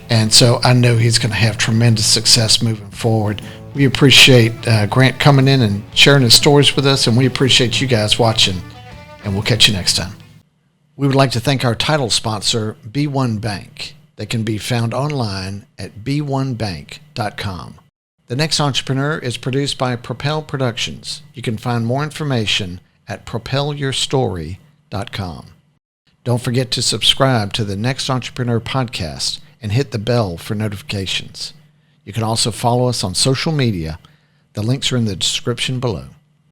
And so I know he's going to have tremendous success moving forward. We appreciate Grant coming in and sharing his stories with us, and we appreciate you guys watching, and we'll catch you next time. We would like to thank our title sponsor, B1 Bank. They can be found online at b1bank.com. The Next Entrepreneur is produced by Propel Productions. You can find more information at propelyourstory.com. Don't forget to subscribe to the Next Entrepreneur Podcast and hit the bell for notifications. You can also follow us on social media. The links are in the description below.